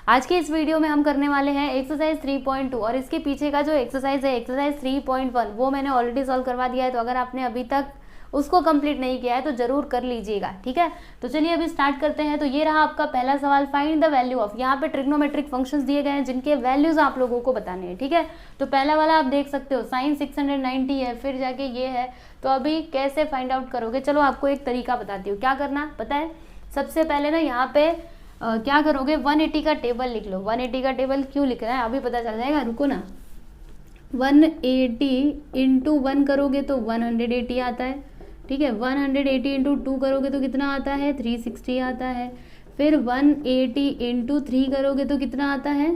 आज के इस वीडियो में हम करने वाले हैं एक्सरसाइज 3.2 और इसके पीछे का जो एक्सरसाइज है एक्सरसाइज 3.1 वो मैंने ऑलरेडी सॉल्व करवा दिया है। तो अगर आपने अभी तक उसको कंप्लीट नहीं किया है तो जरूर कर लीजिएगा, ठीक है। तो चलिए अभी स्टार्ट करते हैं। तो ये रहा आपका पहला सवाल, फाइंड द वैल्यू ऑफ। यहाँ पे ट्रिग्नोमेट्रिक फंक्शंस दिए गए हैं जिनके वैल्यूज आप लोगों को बताने हैं, ठीक है। तो पहला वाला आप देख सकते हो साइन 690 है, फिर जाके ये है। तो अभी कैसे फाइंड आउट करोगे, चलो आपको एक तरीका बताती हूँ। क्या करना पता है, सबसे पहले ना यहाँ पे क्या करोगे, 180 का टेबल लिख लो। 180 का टेबल क्यों लिख रहा है अभी पता चल जाएगा, रुको ना। 180 इंटू 1 करोगे तो 180 आता है, ठीक है। 180 इंटू 2 करोगे तो कितना आता है, 360 आता है। फिर 180 इंटू 3 करोगे तो कितना आता है,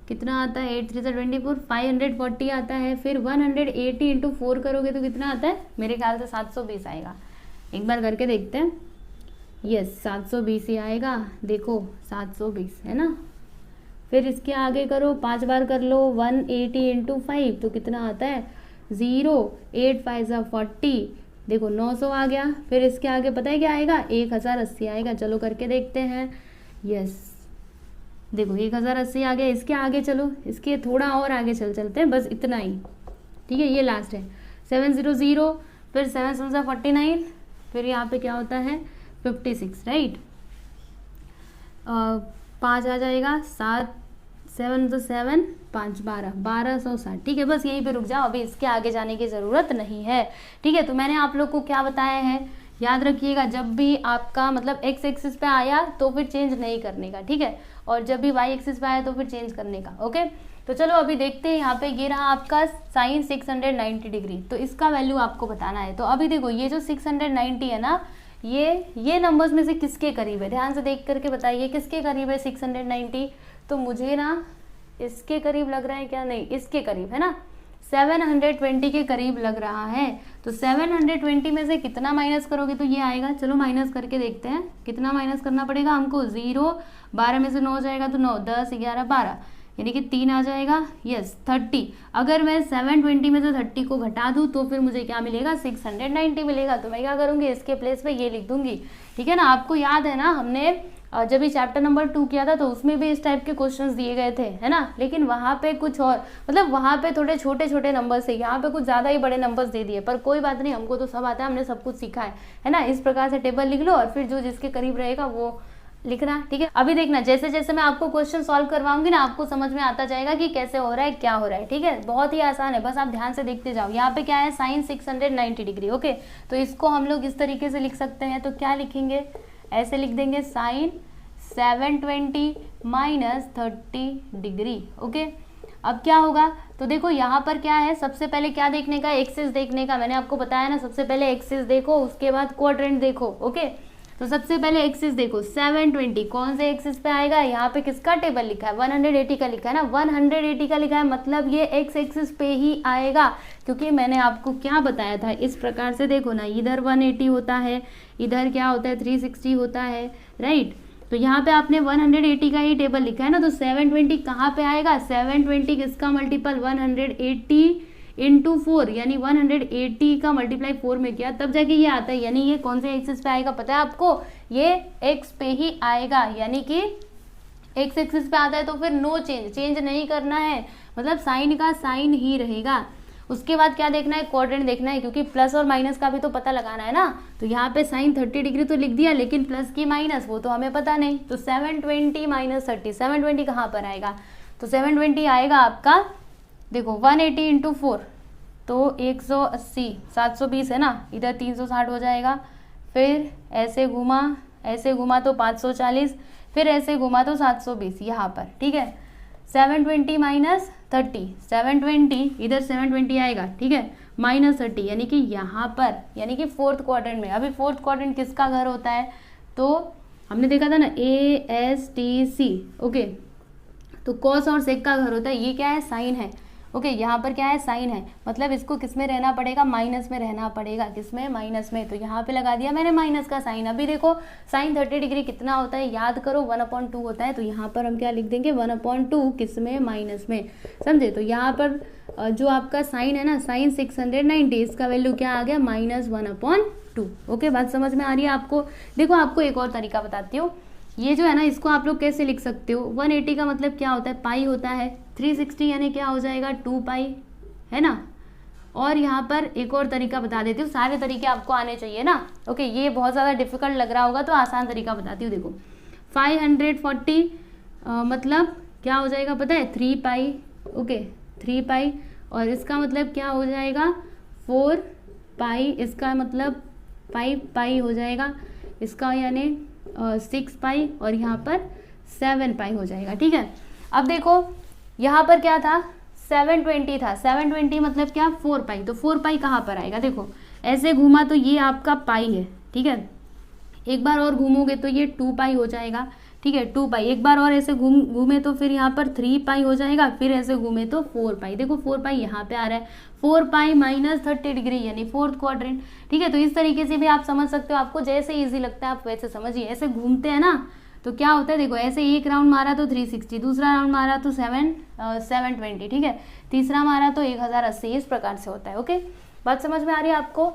कितना आता है, 8 3 24, 540 आता है। फिर 180 इंटू 4 करोगे तो कितना आता है, मेरे ख्याल से 720 आएगा। एक बार करके देखते हैं। यस 720 ही आएगा, देखो 720 है ना। फिर इसके आगे करो, 5 बार कर लो। 180 इंटू 5 तो कितना आता है, 0, 8 5 40, देखो 900 आ गया। फिर इसके आगे पता है क्या आएगा, 1080 आएगा। चलो करके देखते हैं। यस देखो 1080 आ गया। इसके आगे चलो, इसके थोड़ा और आगे चलते हैं, बस इतना ही, ठीक है। ये लास्ट है 700, फिर 7 7 49, फिर यहाँ पे क्या होता है 56, राइट। 5 आ जाएगा, 7 7 तो 7 5 12 1260, ठीक है। बस यहीं पे रुक जाओ, अभी इसके आगे जाने की ज़रूरत नहीं है, ठीक है। तो मैंने आप लोग को क्या बताया है, याद रखिएगा, जब भी आपका मतलब एक्स एक्सिस पे आया तो फिर चेंज नहीं करने का, ठीक है। और जब भी वाई एक्सिस पे आया तो फिर चेंज करने का, ओके। तो चलो अभी देखते हैं। यहाँ पे ये रहा आपका साइन 690 डिग्री, तो इसका वैल्यू आपको बताना है। तो अभी देखो ये जो 690 है ना, ये नंबर्स में से किसके करीब है, ध्यान से देख करके बताइए किसके करीब है 690। तो मुझे ना इसके करीब लग रहा है क्या, नहीं इसके करीब है ना, 720 के करीब लग रहा है। तो 720 में से कितना माइनस करोगे तो ये आएगा। चलो माइनस करके देखते हैं, कितना माइनस करना पड़ेगा हमको, 0, 12 में से 9 जाएगा तो 9, 10 11 12, यानी कि 3 आ जाएगा। यस 30। अगर मैं 720 में से 30 को घटा दूँ तो फिर मुझे क्या मिलेगा, 690 मिलेगा। तो मैं क्या करूँगी, इसके प्लेस पे ये लिख दूंगी, ठीक है ना। आपको याद है ना, हमने जब भी चैप्टर नंबर 2 किया था तो उसमें भी इस टाइप के क्वेश्चंस दिए गए थे, है ना। लेकिन वहाँ पे कुछ और, मतलब वहाँ पे थोड़े छोटे छोटे नंबर्स थे, यहाँ पे कुछ ज़्यादा ही बड़े नंबर्स दे दिए। पर कोई बात नहीं, हमको तो सब आता है, हमने सब कुछ सीखा है ना। इस प्रकार से टेबल लिख लो और फिर जो जिसके करीब रहेगा वो लिखना, ठीक है। अभी देखना, जैसे जैसे मैं आपको क्वेश्चन सॉल्व करवाऊंगी ना, आपको समझ में आता जाएगा कि कैसे हो रहा है, क्या हो रहा है, ठीक है। बहुत ही आसान है, बस आप ध्यान से देखते जाओ। यहाँ पे क्या है, साइन 690 डिग्री, ओके। तो इसको हम लोग इस तरीके से लिख सकते हैं। तो क्या लिखेंगे, ऐसे लिख देंगे, साइन 720 माइनस 30 डिग्री, ओके। अब क्या होगा, तो देखो यहाँ पर क्या है, सबसे पहले क्या देखने का, एक्सिस देखने का। मैंने आपको बताया ना, सबसे पहले एक्सिस देखो, उसके बाद क्वाड्रेंट देखो, ओके। तो सबसे पहले एक्सिस देखो, 720 कौन से एक्सिस पे आएगा, यहाँ पे किसका टेबल लिखा है, 180 का लिखा है ना, 180 का लिखा है, मतलब ये एक्स एक्सिस पे ही आएगा। क्योंकि मैंने आपको क्या बताया था, इस प्रकार से देखो ना, इधर 180 होता है, इधर क्या होता है 360 होता है, राइट। तो यहाँ पे आपने 180 का ही टेबल लिखा है ना, तो 720 कहाँ पे आएगा, 720 किसका मल्टीपल, 180 इंटू 4, यानी 180 का मल्टीप्लाई 4 में किया तब जाके ये आता है। यानी ये कौन से एक्सिस पे आएगा पता है आपको, ये एक्स पे ही आएगा। यानी कि एक्स एक्सिस पे आता है तो फिर नो चेंज नहीं करना है, मतलब साइन का साइन ही रहेगा। उसके बाद क्या देखना है, क्वाड्रेंट देखना है, क्योंकि प्लस और माइनस का भी तो पता लगाना है ना। तो यहाँ पे साइन 30 डिग्री तो लिख दिया, लेकिन प्लस की माइनस वो तो हमें पता नहीं। तो 720 माइनस 30, 720 कहाँ पर आएगा, तो 720 आएगा आपका, देखो 180 इंटू 4 तो 180, 720 है ना, इधर 360 हो जाएगा। फिर ऐसे घुमा तो 540, फिर ऐसे घुमा तो 720 यहाँ पर, ठीक है। 720 माइनस 30, 720 इधर 720 आएगा, ठीक है, माइनस 30, यानी कि यहाँ पर, यानी कि फोर्थ क्वाड्रेंट में। अभी फोर्थ क्वाड्रेंट किसका घर होता है, तो हमने देखा था ना ASTC, ओके। तो कॉस और सेक का घर होता है, ये क्या है, साइन है, ओके। यहाँ पर क्या है, साइन है, मतलब इसको किस में रहना पड़ेगा, माइनस में रहना पड़ेगा, किसमें, माइनस में। तो यहाँ पे लगा दिया मैंने माइनस का साइन। अभी देखो साइन 30 डिग्री कितना होता है, याद करो 1/2 होता है। तो यहाँ पर हम क्या लिख देंगे, 1/2 किस में, माइनस में, समझे। तो यहाँ पर जो आपका साइन है ना, साइन 690, इसका वैल्यू क्या आ गया, -1/2, ओके। बात समझ में आ रही है आपको। देखो आपको एक और तरीका बताती हूँ। ये जो है ना इसको आप लोग कैसे लिख सकते हो, 180 का मतलब क्या होता है, पाई होता है, 360 यानी क्या हो जाएगा 2 पाई, है ना। और यहाँ पर एक और तरीका बता देती हूँ, सारे तरीके आपको आने चाहिए ना। ओके, ये बहुत ज़्यादा डिफिकल्ट लग रहा होगा तो आसान तरीका बताती हूँ। देखो 540 मतलब क्या हो जाएगा पता है, 3 पाई। ओके 3 पाई, और इसका मतलब क्या हो जाएगा 4 पाई, इसका मतलब 5 पाई हो जाएगा, इसका यानी 6 पाई, और यहाँ पर 7 पाई हो जाएगा। ठीक है, अब देखो यहाँ पर क्या था 720 था, 720 मतलब क्या 4 पाई, तो 4 पाई कहाँ पर आएगा, देखो ऐसे घूमा तो ये आपका पाई है। ठीक है, एक बार और घूमोगे तो ये 2 पाई हो जाएगा। ठीक है 2 पाई, एक बार और ऐसे घूमे तो फिर यहाँ पर 3 पाई हो जाएगा, फिर ऐसे घूमे तो 4 पाई। देखो 4 पाई यहाँ पे आ रहा है, 4 पाई माइनस 30 डिग्री यानी 4th क्वाड्रेंट। ठीक है, तो इस तरीके से भी आप समझ सकते हो, आपको जैसे इजी लगता है आप वैसे समझिए। ऐसे घूमते हैं ना तो क्या होता है, देखो ऐसे एक राउंड मारा तो 360, दूसरा राउंड मारा तो 720, ठीक है, तीसरा मारा तो 1080, इस प्रकार से होता है। ओके, बात समझ में आ रही है आपको।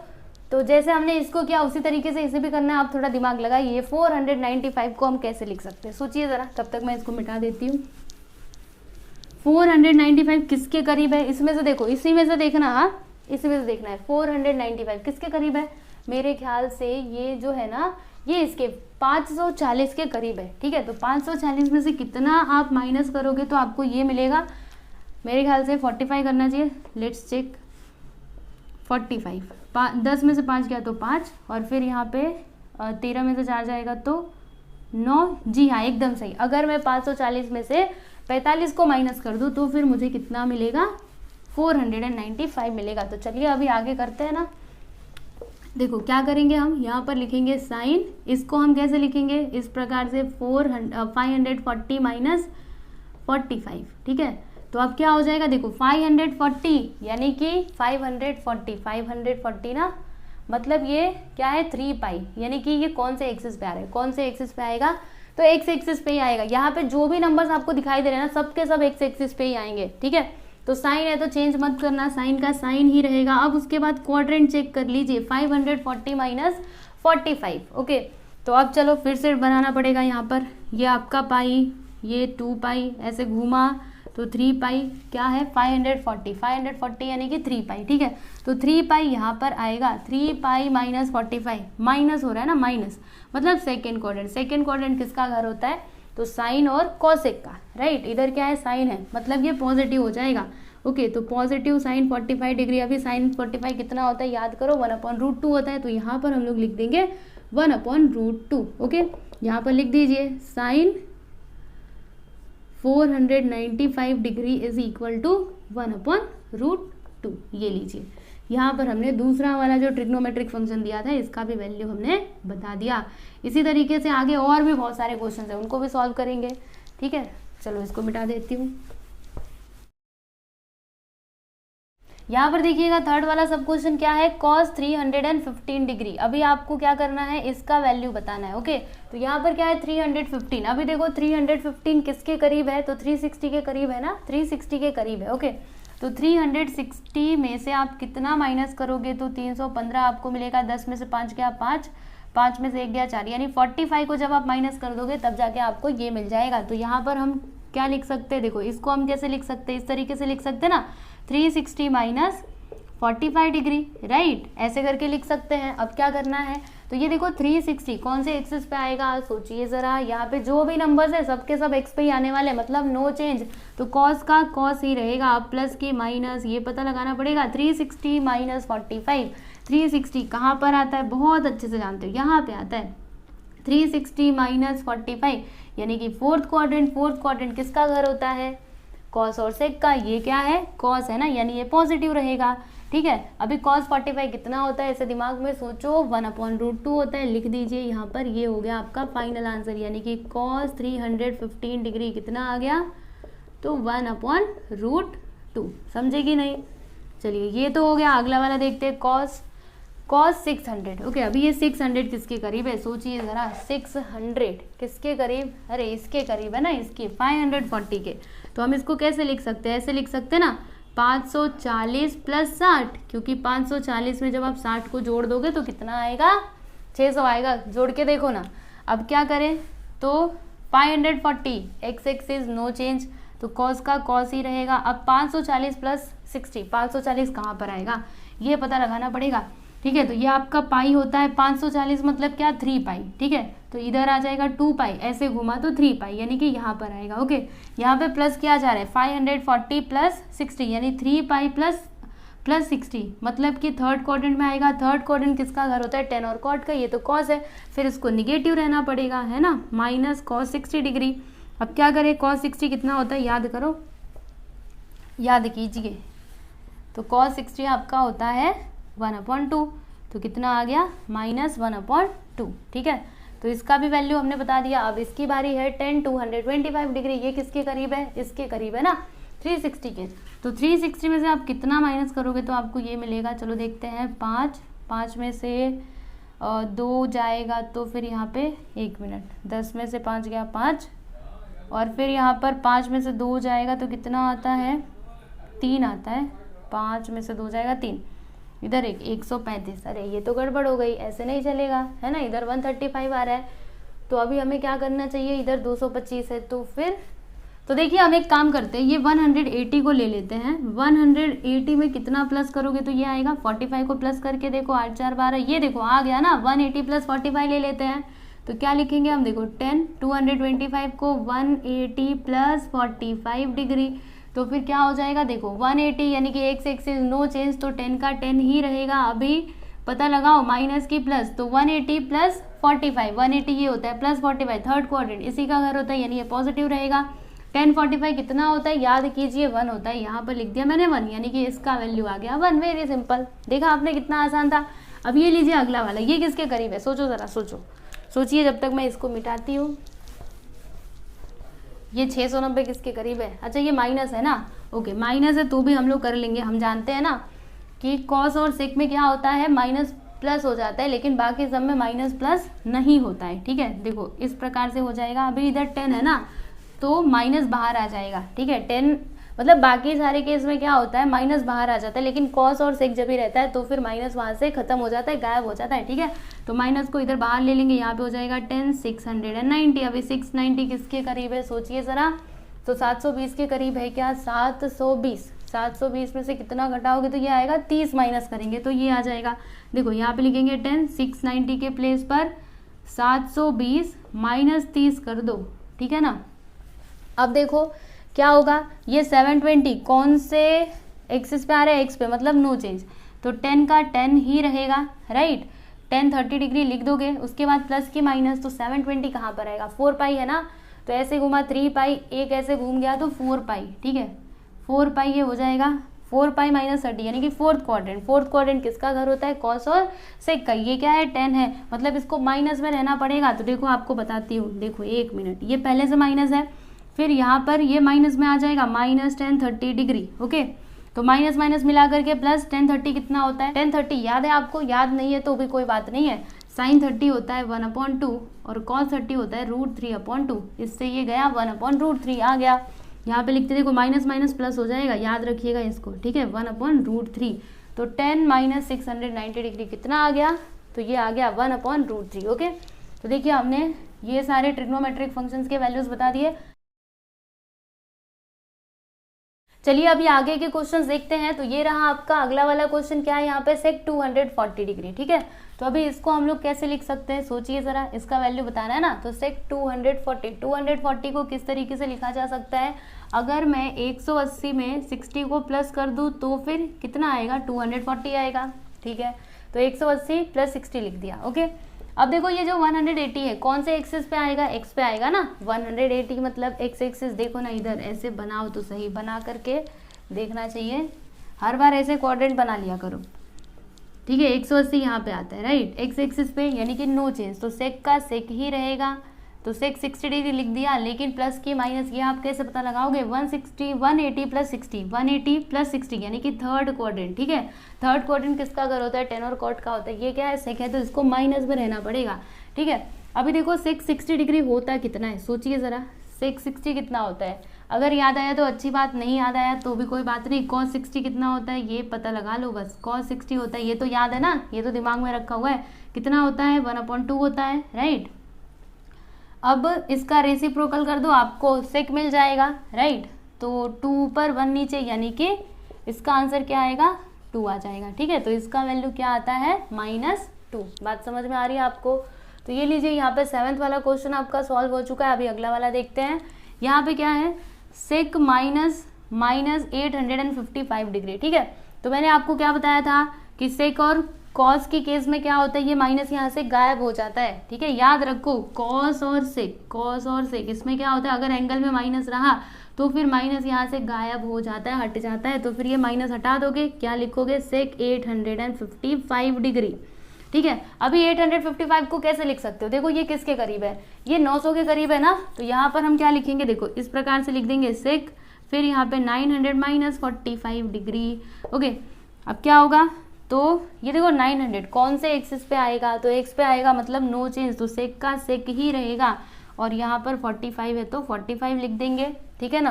तो जैसे हमने इसको किया उसी तरीके से इसे भी करना है, आप थोड़ा दिमाग लगाइए। 495 को हम कैसे लिख सकते हैं, सोचिए ज़रा, तब तक मैं इसको मिटा देती हूँ। 495 किसके करीब है, इसमें से देखो, इसी में से देखना, हाँ इसी में से देखना है। 495 किसके करीब है, मेरे ख्याल से ये जो है ना ये इसके 540 के करीब है। ठीक है, तो 540 में से कितना आप माइनस करोगे तो आपको ये मिलेगा, मेरे ख्याल से 45 करना चाहिए। लेट्स चेक, 45, 10 में से 5 गया तो 5, और फिर यहाँ पे 13 में से 4 जाएगा तो 9। जी हाँ, एकदम सही। अगर मैं 540 में से 45 को माइनस कर दूँ तो फिर मुझे कितना मिलेगा, 495 मिलेगा। तो चलिए अभी आगे करते हैं ना। देखो क्या करेंगे हम, यहाँ पर लिखेंगे साइन, इसको हम कैसे लिखेंगे, इस प्रकार से 540 माइनस 45। ठीक है, तो अब क्या हो जाएगा, देखो 540 यानी कि 540 ना, मतलब ये क्या है 3 पाई, यानी कि ये कौन से एक्सिस पे आ रहा है, कौन से एक्सिस पे आएगा, तो एक्स एक्सिस पे ही आएगा। यहाँ पे जो भी नंबर्स आपको दिखाई दे रहे हैं ना, सब के सब एक्स एक्सिस पे ही आएंगे। ठीक है, तो साइन है तो चेंज मत करना, साइन का साइन ही रहेगा। अब उसके बाद क्वाड्रेंट चेक कर लीजिए, 540 माइनस 45। ओके, तो अब चलो फिर से बनाना पड़ेगा। यहाँ पर ये आपका पाई, ये 2 पाई, ऐसे घूमा तो 3 पाई, क्या है 540 यानी कि 3 पाई। ठीक है, तो 3 पाई यहाँ पर आएगा, 3 पाई माइनस 45, माइनस हो रहा है ना, माइनस मतलब सेकेंड क्वाड्रेंट। सेकेंड क्वाड्रेंट किसका घर होता है, तो साइन और कॉसेक का, राइट। इधर क्या है साइन है, मतलब ये पॉजिटिव हो जाएगा। ओके, तो पॉजिटिव साइन 45 डिग्री। अभी साइन 45 कितना होता है याद करो, 1/√2 होता है। तो यहाँ पर हम लोग लिख देंगे 1/√2। ओके, यहाँ पर लिख दीजिए sine 495 degree is equal to 1/√2। ये लीजिए, यहाँ पर हमने दूसरा वाला जो ट्रिग्नोमेट्रिक फंक्शन दिया था इसका भी वैल्यू हमने बता दिया। इसी तरीके से आगे और भी बहुत सारे क्वेश्चन हैं, उनको भी सॉल्व करेंगे। ठीक है, चलो इसको मिटा देती हूँ। यहाँ पर देखिएगा थर्ड वाला सब क्वेश्चन क्या है, cos 315 डिग्री। अभी आपको क्या करना है, इसका वैल्यू बताना है। ओके, तो यहाँ पर क्या है 315। अभी देखो 315 किसके करीब है, तो 360 के करीब है ना, 360 के करीब है। ओके, तो 360 में से आप कितना माइनस करोगे तो 315 आपको मिलेगा। 10 में से 5 गया 5, 5 में से 1 गया 4, यानी 45 को जब आप माइनस कर दोगे तब जाके आपको ये मिल जाएगा। तो यहाँ पर हम क्या लिख सकते हैं, देखो इसको हम कैसे लिख सकते हैं, इस तरीके से लिख सकते हैं ना, 360 माइनस 45 डिग्री, राइट, ऐसे करके लिख सकते हैं। अब क्या करना है, तो ये देखो 360 कौन से एक्सिस पे आएगा, सोचिए ज़रा। यहाँ पे जो भी नंबर्स है सबके सब एक्स पे ही आने वाले, मतलब नो चेंज। तो कॉस का कॉस ही रहेगा, अब प्लस की माइनस, ये पता लगाना पड़ेगा। 360 माइनस 45, 360 कहाँ पर आता है, बहुत अच्छे से जानते हो, यहाँ पे आता है। 360 माइनस 45 यानी कि फोर्थ क्वाड्रेंट। फोर्थ क्वाड्रेंट किसका घर होता है, कॉस और सेक का। ये क्या है, कॉस है ना, यानी ये पॉजिटिव रहेगा। ठीक है, अभी कॉस 45 कितना होता है, ऐसे दिमाग में सोचो, 1/√2 होता है। लिख दीजिए यहाँ पर, ये हो गया आपका फाइनल आंसर, यानी कि कॉस 315 डिग्री कितना आ गया, तो 1/√2। समझे कि नहीं, चलिए ये तो हो गया। अगला वाला देखते हैं, कॉस 600। ओके, अभी ये 600 किसके करीब है, सोचिए ज़रा। 600 किसके करीब, अरे इसके करीब है ना, इसके 540 के। तो हम इसको कैसे लिख सकते हैं, ऐसे लिख सकते हैं ना, 540 प्लस 60, क्योंकि 540 में जब आप 60 को जोड़ दोगे तो कितना आएगा, 600 आएगा। जोड़ के देखो ना। अब क्या करें, तो 540 एक्स एक्सिस नो चेंज, तो कॉस का कॉस ही रहेगा। अब 540 प्लस 60, 540 कहाँ पर आएगा ये पता लगाना पड़ेगा, ठीक है। तो ये आपका पाई होता है 540 मतलब क्या 3 पाई, ठीक है। तो इधर आ जाएगा 2 पाई, ऐसे घुमा तो 3 पाई यानी कि यहाँ पर आएगा, ओके। यहाँ पे प्लस किया जा रहा है 540 प्लस 60 यानी 3 पाई प्लस 60 मतलब कि थर्ड क्वाड्रेंट में आएगा। थर्ड क्वाड्रेंट किसका घर होता है, टेन और कॉट का, ये तो कॉस है, फिर इसको निगेटिव रहना पड़ेगा, है ना, माइनस कॉस 60 डिग्री। अब क्या करें, कॉस 60 कितना होता है याद करो, याद कीजिए। तो कॉस 60 आपका होता है 1/2, तो कितना आ गया -1/2, ठीक है। तो इसका भी वैल्यू हमने बता दिया। अब इसकी बारी है 10 to 125 डिग्री, ये किसके करीब है, इसके करीब है ना 360 के। तो 360 में से आप कितना माइनस करोगे तो आपको ये मिलेगा, चलो देखते हैं, 5 में से 2 जाएगा तो फिर यहाँ पे 1 मिनट, 10 में से 5 गया 5, और फिर यहाँ पर 5 में से 2 जाएगा तो कितना आता है 3 आता है, 5 में से 2 जाएगा 3, इधर 135। अरे ये तो गड़बड़ हो गई, ऐसे नहीं चलेगा, है ना, इधर 135 आ रहा है। तो अभी हमें क्या करना चाहिए, इधर 225 है, तो फिर तो देखिए हम एक काम करते हैं, ये 180 को ले लेते हैं। 180 में कितना प्लस करोगे तो ये आएगा 45 को प्लस करके देखो, 8 4 12, ये देखो आ गया ना, 180 प्लस 45 ले लेते हैं। तो क्या लिखेंगे हम, देखो 10 225 को 180 प्लस 45 डिग्री, तो फिर क्या हो जाएगा, देखो 180 यानी कि एक्स एक्सिस नो चेंज, तो 10 का 10 ही रहेगा। अभी पता लगाओ माइनस की प्लस, तो 180 प्लस 45, 180 ये होता है प्लस 45 थर्ड क्वाड्रेंट, इसी का घर होता है यानी ये पॉजिटिव रहेगा। 10 45 कितना होता है याद कीजिए 1 होता है, यहाँ पर लिख दिया मैंने 1 यानी कि इसका वैल्यू आ गया 1। वेरी सिंपल, देखा आपने कितना आसान था। अब ये लीजिए अगला वाला, ये किसके करीब है, सोचो ज़रा, सोचिए जब तक मैं इसको मिटाती हूँ। ये 690 किसके करीब है, अच्छा ये माइनस है ना, ओके माइनस है तो भी हम लोग कर लेंगे। हम जानते हैं ना कि कॉस और सेक में क्या होता है, माइनस प्लस हो जाता है, लेकिन बाकी सब में माइनस प्लस नहीं होता है, ठीक है। देखो इस प्रकार से हो जाएगा, अभी इधर 10 है ना तो माइनस बाहर आ जाएगा, ठीक है। 10 मतलब बाकी सारे केस में क्या होता है माइनस बाहर आ जाता है, लेकिन कॉस और सेक जब भी रहता है तो फिर माइनस वहाँ से खत्म हो जाता है, गायब हो जाता है, ठीक है। तो माइनस को इधर बाहर ले लेंगे, यहाँ पे हो जाएगा 10 690। अभी 690 किसके करीब है सोचिए ज़रा, तो 720 के करीब है क्या, 720 में से कितना घटाओगे तो ये आएगा 30, माइनस करेंगे तो ये आ जाएगा, देखो यहाँ पे लिखेंगे 10 690 के प्लेस पर 720 माइनस 30 कर दो, ठीक है ना। अब देखो क्या होगा, ये 720 कौन से एक्सिस पे आ रहा है, एक्स पे, मतलब नो चेंज, तो 10 का 10 ही रहेगा, राइट। 10 30 डिग्री लिख दोगे, उसके बाद प्लस की माइनस, तो 720 कहाँ पर आएगा, 4 पाई है ना, तो ऐसे घुमा 3 पाई, एक ऐसे घूम गया तो 4 पाई, ठीक है। 4 पाई ये हो जाएगा 4 पाई माइनस 30 यानी कि फोर्थ क्वाड्रेंट किसका घर होता है, कॉस और सेक का। ये क्या है 10 है, मतलब इसको माइनस में रहना पड़ेगा। तो देखो आपको बताती हूँ, देखो 1 मिनट, ये पहले से माइनस है, फिर यहाँ पर ये माइनस में आ जाएगा -10 30 डिग्री, ओके। तो माइनस माइनस मिला करके प्लस 10 30 कितना होता है, 10 30 याद है आपको, याद नहीं है तो भी कोई बात नहीं है। साइन 30 होता है 1/2 और कॉस 30 होता है √3/2, इससे ये गया 1/√3 आ गया। यहाँ पे लिखते देखो माइनस माइनस प्लस हो जाएगा, याद रखिएगा इसको, ठीक है, 1/√3। तो 10 - 690 डिग्री कितना आ गया, तो ये आ गया 1/√3, ओके। तो देखिए हमने ये सारे ट्रिग्नोमेट्रिक फंक्शंस के वैल्यूज बता दिए। चलिए अभी आगे के क्वेश्चंस देखते हैं। तो ये रहा आपका अगला वाला क्वेश्चन, क्या है यहाँ पे, सेक 240 डिग्री, ठीक है। तो अभी इसको हम लोग कैसे लिख सकते हैं, सोचिए ज़रा, इसका वैल्यू बताना है ना। तो सेक 240 को किस तरीके से लिखा जा सकता है, अगर मैं 180 में 60 को प्लस कर दूँ तो फिर कितना आएगा, 240 आएगा, ठीक है। तो 180 प्लस 60 लिख दिया, ओके। अब देखो ये जो 180 है कौन से एक्सिस पे आएगा, एक्स पे आएगा ना। 180 मतलब एक्स एक्सिस, देखो ना इधर ऐसे बनाओ तो सही, बना करके देखना चाहिए, हर बार ऐसे क्वाड्रेंट बना लिया करो, ठीक है। 180 यहाँ पे आता है, राइट, एक्स एक्सिस पे, यानी कि नो चेंज, तो सेक का सेक ही रहेगा। तो सेक 60 डिग्री लिख दिया, लेकिन प्लस की माइनस ये आप कैसे पता लगाओगे, 180 प्लस 60, 180 प्लस 60 यानी कि थर्ड क्वाड्रेंट, ठीक है। थर्ड क्वाड्रेंट किसका घर होता है, टेन और कॉट का होता है। ये क्या है, सेक है, तो इसको माइनस में रहना पड़ेगा, ठीक है। अभी देखो सेक 60 डिग्री होता कितना है, सोचिए ज़रा, सेक 60 कितना होता है। अगर याद आया तो अच्छी बात, नहीं याद आया तो भी कोई बात नहीं। कॉस 60 कितना होता है ये पता लगा लो बस, कॉस 60 होता है, ये तो याद है ना, ये तो दिमाग में रखा हुआ है, कितना होता है 1/2 होता है, राइट। अब इसका रेसिप्रोकल कर दो, आपको सेक मिल जाएगा, राइट। तो 2 ऊपर 1 नीचे, यानी कि इसका आंसर क्या आएगा, 2 आ जाएगा, ठीक है। तो इसका वैल्यू क्या आता है, -2। बात समझ में आ रही है आपको। तो ये लीजिए, यहाँ पे 7th वाला क्वेश्चन आपका सॉल्व हो चुका है। अभी अगला वाला देखते हैं। यहाँ पे क्या है, सेक -855 डिग्री, ठीक है। तो मैंने आपको क्या बताया था कि सेक और कॉस के केस में क्या होता है, ये माइनस यहाँ से गायब हो जाता है, ठीक है। याद रखो, कॉस और सेक इसमें क्या होता है, अगर एंगल में माइनस रहा तो फिर माइनस यहाँ से गायब हो जाता है, हट जाता है। तो फिर ये माइनस हटा दोगे, क्या लिखोगे, सेक 855 डिग्री, ठीक है। अभी 855 को कैसे लिख सकते हो, देखो ये किसके करीब है, ये 900 के करीब है ना। तो यहाँ पर हम क्या लिखेंगे, देखो इस प्रकार से लिख देंगे, सेक फिर यहाँ पे 900 - 45 डिग्री, ओके। अब क्या होगा, तो ये देखो 900 कौन से एक्सिस पे आएगा, तो एक्स पे आएगा, मतलब नो चेंज, तो सेक का सेक ही रहेगा। और यहाँ पर 45 है तो 45 लिख देंगे, ठीक है ना।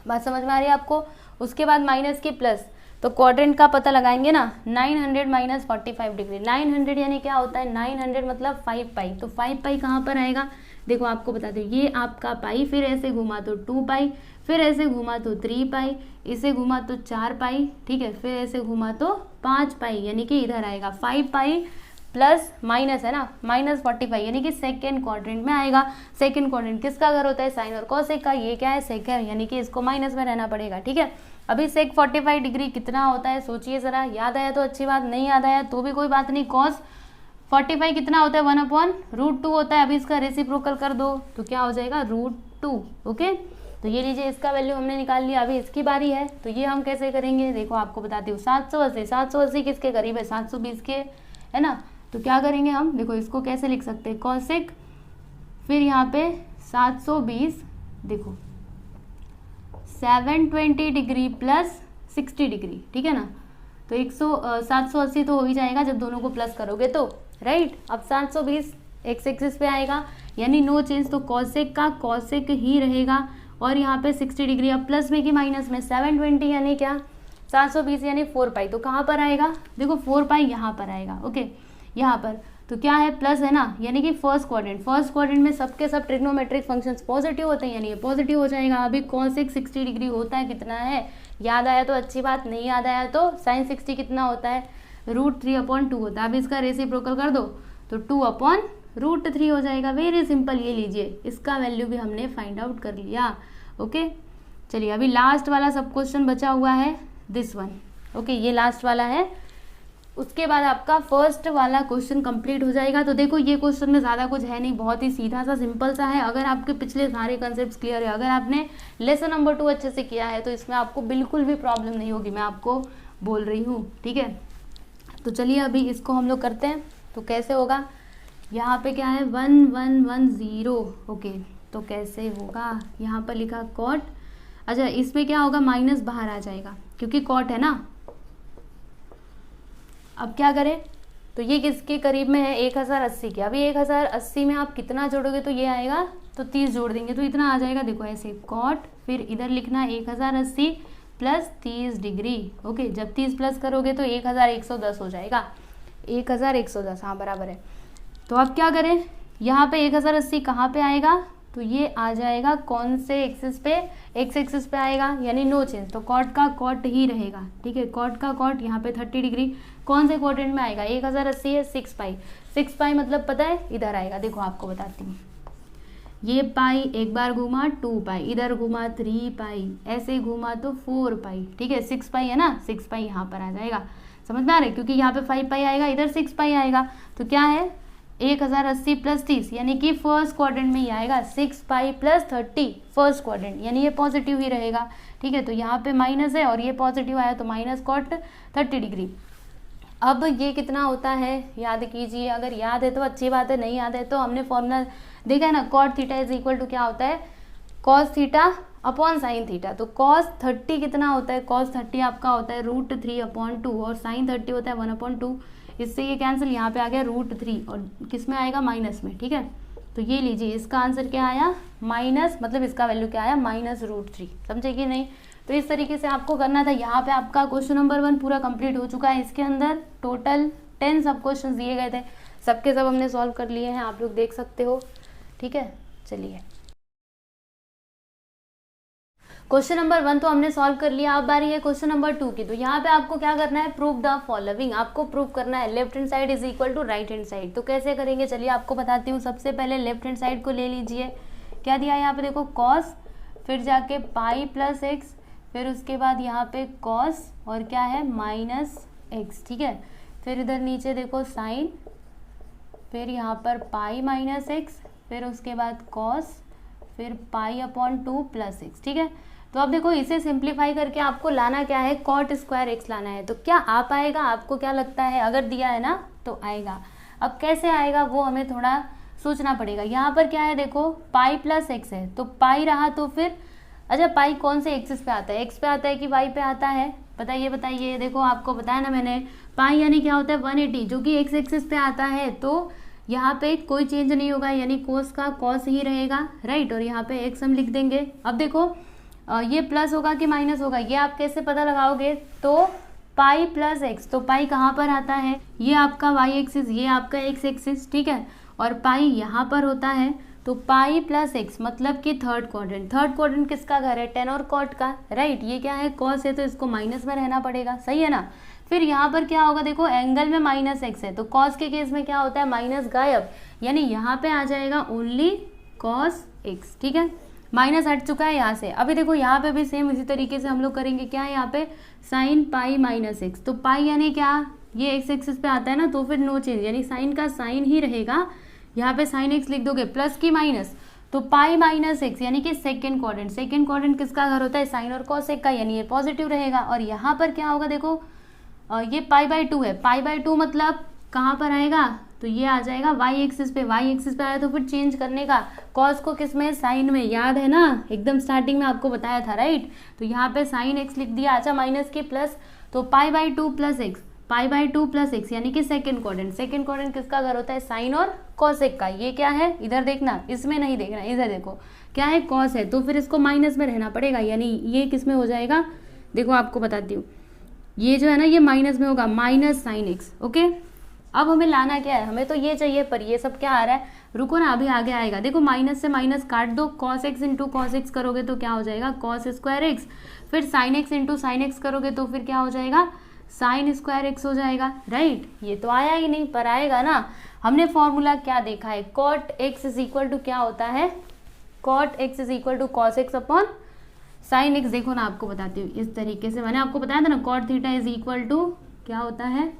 बात समझ में आ रही है आपको। उसके बाद माइनस की प्लस, तो क्वाड्रेंट का पता लगाएंगे ना, 900 - 45 डिग्री। 900 यानी क्या होता है, 900 मतलब 5 पाई। तो 5 पाई कहाँ पर आएगा, देखो आपको बता दो, ये आपका पाई, फिर ऐसे घुमा तो 2 पाई, फिर ऐसे घुमा तो 3 पाई, इसे घुमा तो 4 पाई, ठीक है, फिर ऐसे घुमा तो 5 पाई, यानी कि इधर आएगा 5 पाई प्लस माइनस है ना, -45, यानी कि सेकेंड क्वाड्रेंट में आएगा। सेकेंड क्वाड्रेंट किसका घर होता है, साइन और कॉसेक का। ये क्या है, सेक है, यानी कि इसको माइनस में रहना पड़ेगा, ठीक है। अभी सेक 45 डिग्री कितना होता है, सोचिए जरा। याद आया तो अच्छी बात, नहीं याद आया तो भी कोई बात नहीं। कॉस 45 कितना होता है, 1/√2 होता है। अभी इसका रेसिप्रोकल कर दो तो क्या हो जाएगा, √2, ओके। तो ये लीजिए, इसका वैल्यू हमने निकाल लिया। अभी इसकी बारी है, तो ये हम कैसे करेंगे, देखो आपको बताती हूँ। 780 किसके करीब है, 720 के, है ना। तो क्या करेंगे हम, देखो इसको कैसे लिख सकते हैं, कॉसेक फिर यहाँ पे 720, देखो 720 डिग्री प्लस 60 डिग्री, ठीक है ना। तो 780 तो हो ही जाएगा जब दोनों को प्लस करोगे तो, राइट। अब 720 एक्स एक्सिस पे आएगा, यानी नो चेंज, तो कॉसेक का कॉसेक ही रहेगा। और यहाँ पे 60 डिग्री, अब प्लस में कि माइनस में, 720 यानी क्या, 720 यानी 4 पाई। तो कहाँ पर आएगा, देखो 4 पाई यहाँ पर आएगा, ओके। यहाँ पर तो क्या है, प्लस है ना, यानी कि फर्स्ट क्वाड्रेंट में सबके सब ट्रिग्नोमेट्रिक फंक्शंस पॉजिटिव होते हैं, यानी ये पॉजिटिव हो जाएगा। अभी कॉसेक 60 डिग्री होता है, कितना है, याद आया तो अच्छी बात, नहीं याद आया तो साइन 60 कितना होता है, √3/2 होता है। अब इसका रेसिप्रोकल कर दो तो 2/√3 हो जाएगा। Very simple. ये लीजिए, इसका वैल्यू भी हमने फाइंड आउट कर लिया, ओके। चलिए, अभी लास्ट वाला सब क्वेश्चन बचा हुआ है, दिस वन, ओके। ये लास्ट वाला है, उसके बाद आपका फर्स्ट वाला क्वेश्चन कंप्लीट हो जाएगा। तो देखो ये क्वेश्चन में ज़्यादा कुछ है नहीं, बहुत ही सीधा सा सिंपल सा है। अगर आपके पिछले सारे कंसेप्ट क्लियर है, अगर आपने लेसन नंबर 2 अच्छे से किया है, तो इसमें आपको बिल्कुल भी प्रॉब्लम नहीं होगी, मैं आपको बोल रही हूँ, ठीक है। तो चलिए अभी इसको हम लोग करते हैं। तो कैसे होगा, यहाँ पे क्या है, 1110, ओके। तो कैसे होगा, यहाँ पर लिखा कॉट, अच्छा इसमें क्या होगा, माइनस बाहर आ जाएगा क्योंकि कॉट है ना। अब क्या करें, तो ये किसके करीब में है, 1080 के। अभी 1080 में आप कितना जोड़ोगे, तो ये आएगा, तो 30 जोड़ देंगे तो इतना आ जाएगा। देखो ऐसे कॉट, फिर इधर लिखना 1080 प्लस 30 डिग्री, ओके। जब 30 प्लस करोगे तो 1110 हो जाएगा, 1110, हाँ बराबर है। तो अब क्या करें, यहाँ पे 1080 कहाँ पे आएगा, तो ये आ जाएगा कौन से एक्सिस पे, एक्स एक्सिस पे आएगा, यानी नो चेंज। तो कॉट का कॉट ही रहेगा, ठीक है। कॉट का कॉट यहाँ पे 30 डिग्री कौन से क्वाड्रेंट में आएगा, 1080 है, 6 पाई। 6 पाई मतलब पता है, इधर आएगा। देखो आपको बताती हूँ, ये पाई एक बार घुमा 2 पाई, इधर घुमा 3 पाई, ऐसे घुमा तो 4 पाई, ठीक है। 6 पाई है ना, 6 पाई यहाँ पर आ जाएगा, समझ में आ रहा है, क्योंकि यहाँ पे 5 पाई आएगा, इधर 6 पाई आएगा। तो क्या है, 1080 प्लस 30, यानी कि फर्स्ट क्वाड्रेंट में ही आएगा। 6 पाई प्लस 30 फर्स्ट क्वाड्रेंट, यानी ये पॉजिटिव ही रहेगा, ठीक है। तो यहाँ पे माइनस है और ये पॉजिटिव आया, तो माइनस कॉट 30 डिग्री। अब ये कितना होता है, याद कीजिए, अगर याद है तो अच्छी बात है, नहीं याद है तो हमने फॉर्मूला देखा है ना, cot theta is equal to क्या होता है, cos theta upon sine theta. तो कॉस 30 कितना होता है, कॉस 30 आपका होता है √3/2 और साइन 30 होता है 1/2। इससे ये कैंसिल, यहाँ पे आ गया √3 और किस में आएगा, माइनस में, ठीक है। तो ये लीजिए, इसका आंसर क्या आया, माइनस, मतलब इसका वैल्यू क्या आया, -√3, समझे कि नहीं। तो इस तरीके से आपको करना था। यहाँ पे आपका क्वेश्चन नंबर 1 पूरा कंप्लीट हो चुका है। इसके अंदर टोटल 10 सब क्वेश्चन दिए गए थे, सबके सब हमने सॉल्व कर लिए हैं, आप लोग देख सकते हो, ठीक है, चलिए क्वेश्चन नंबर 1 तो हमने सॉल्व कर लिया। अब बारी है क्वेश्चन नंबर 2 की। तो यहाँ पे आपको क्या करना है, प्रूव द फॉलोइंग, आपको प्रूव करना है left hand side is equal to right hand side. तो कैसे करेंगे, चलिए आपको बताती हूँ। सबसे पहले लेफ्ट हैंड साइड को ले लीजिए। क्या दिया है यहाँ पे, देखो कॉस, फिर जाके पाई प्लस एक्स, फिर उसके बाद यहाँ पे कॉस और क्या है माइनस एक्स, ठीक है। फिर इधर नीचे देखो साइन, फिर यहाँ पर पाई माइनस एक्स, फिर उसके बाद कॉस, फिर पाई अपॉन 2 प्लस एक्स, ठीक है। तो अब देखो इसे सिंप्लीफाई करके आपको लाना क्या है, कॉट स्क्वायर एक्स लाना है। तो क्या आ पाएगा, आपको क्या लगता है, अगर दिया है ना तो आएगा। अब कैसे आएगा वो हमें थोड़ा सोचना पड़ेगा। यहाँ पर क्या है, देखो पाई प्लस एक्स है, तो पाई रहा तो फिर अच्छा पाई कौन से एक्सिस पे आता है, एक्स पे आता है कि वाई पे आता है, बताइए बताइए। देखो आपको बताया ना मैंने, पाई यानी क्या होता है 180, जो कि एक्स एक्सिस पे आता है। तो यहाँ पे कोई चेंज नहीं होगा, यानी कोस का कॉस ही रहेगा, राइट। और यहाँ पे एक्स हम लिख देंगे। अब देखो ये प्लस होगा कि माइनस होगा, ये आप कैसे पता लगाओगे, तो पाई प्लस एक्स, तो पाई कहाँ पर आता है, ये आपका वाई एक्सिस, ये आपका एक्स एक्सिस, ठीक है। और पाई यहाँ पर होता है, तो पाई प्लस एक्स मतलब कि थर्ड क्वाड्रेंट। थर्ड क्वाड्रेंट किसका घर है, टेन और कॉट का, राइट। ये क्या है कॉस है, तो इसको माइनस में रहना पड़ेगा, सही है ना। फिर यहाँ पर क्या होगा, देखो एंगल में माइनस एक्स है, तो कॉस के केस में क्या होता है माइनस गायब, यानी यहाँ पे आ जाएगा ओनली कॉस एक्स, ठीक है। माइनस हट चुका है यहाँ से। अभी देखो यहाँ पे भी सेम इसी तरीके से हम लोग करेंगे। क्या है यहाँ पे साइन पाई माइनस एक्स, तो पाई यानी क्या, ये एक्स एक्सिस पे आता है ना, तो फिर नो चेंज, यानी साइन का साइन ही रहेगा। यहाँ पे साइन एक्स लिख दोगे, प्लस की माइनस, तो पाई माइनस एक्स यानी कि सेकेंड क्वाड्रेंट। सेकेंड क्वाड्रेंट किसका घर होता है, साइन और कॉस एक का, यानी ये पॉजिटिव रहेगा। और यहाँ पर क्या होगा, देखो ये पाई बाई 2 है, पाई बाई 2 मतलब कहाँ पर आएगा, तो ये आ जाएगा वाई एक्सिस पे। वाई एक्सिस पे आया तो फिर चेंज करने का, कॉस को किस में, साइन में, याद है ना एकदम स्टार्टिंग में आपको बताया था, राइट। तो यहाँ पे साइन एक्स लिख दिया, अच्छा माइनस के प्लस, तो pi by 2 plus x, pi by 2 plus x यानी कि सेकेंड क्वाड्रेंट। सेकेंड क्वाड्रेंट किसका घर होता है, साइन और कॉस एक का। ये क्या है, इधर देखना, इसमें नहीं देखना, इधर देखो क्या है कॉस है, तो फिर इसको माइनस में रहना पड़ेगा, यानी ये किस में हो जाएगा, देखो आपको बताती हूँ, ये जो है ना ये माइनस में होगा, माइनस साइन एक्स, ओके। अब हमें लाना क्या है, हमें तो ये चाहिए, पर ये सब क्या आ रहा है, रुको ना अभी आगे आएगा। देखो माइनस से माइनस काट दो, cos x into cos x करोगे तो क्या हो जाएगा, कॉस स्क्वायर एक्स। फिर sine x into sine x करोगे तो फिर क्या हो जाएगा, साइन स्क्वायर एक्स हो जाएगा, राइट। ये तो आया ही नहीं, पर आएगा ना। हमने फॉर्मूला क्या देखा है, cot x is equal to क्या होता है, cot x is equal to cos x upon sine x. देखो ना आपको बताती हूँ, इस तरीके से मैंने आपको बताया था ना, cot theta is equal to क्या होता है,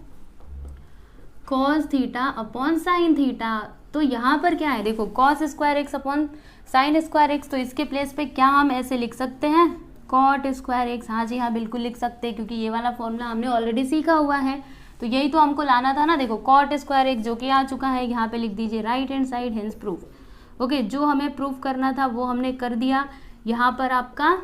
cos theta upon sine theta. तो यहाँ पर क्या है, देखो cos square x upon sine square x, तो इसके प्लेस पे क्या हम ऐसे लिख सकते हैं, कॉट स्क्वायर एक्स। हाँ जी हाँ बिल्कुल लिख सकते हैं, क्योंकि ये वाला फॉर्मूला हमने ऑलरेडी सीखा हुआ है। तो यही तो हमको लाना था ना, देखो कॉट स्क्वायर एक्स जो कि आ चुका है, यहाँ पे लिख दीजिए right hand side, hence proof. Okay, जो हमें प्रूफ करना था वो हमने कर दिया। यहाँ पर आपका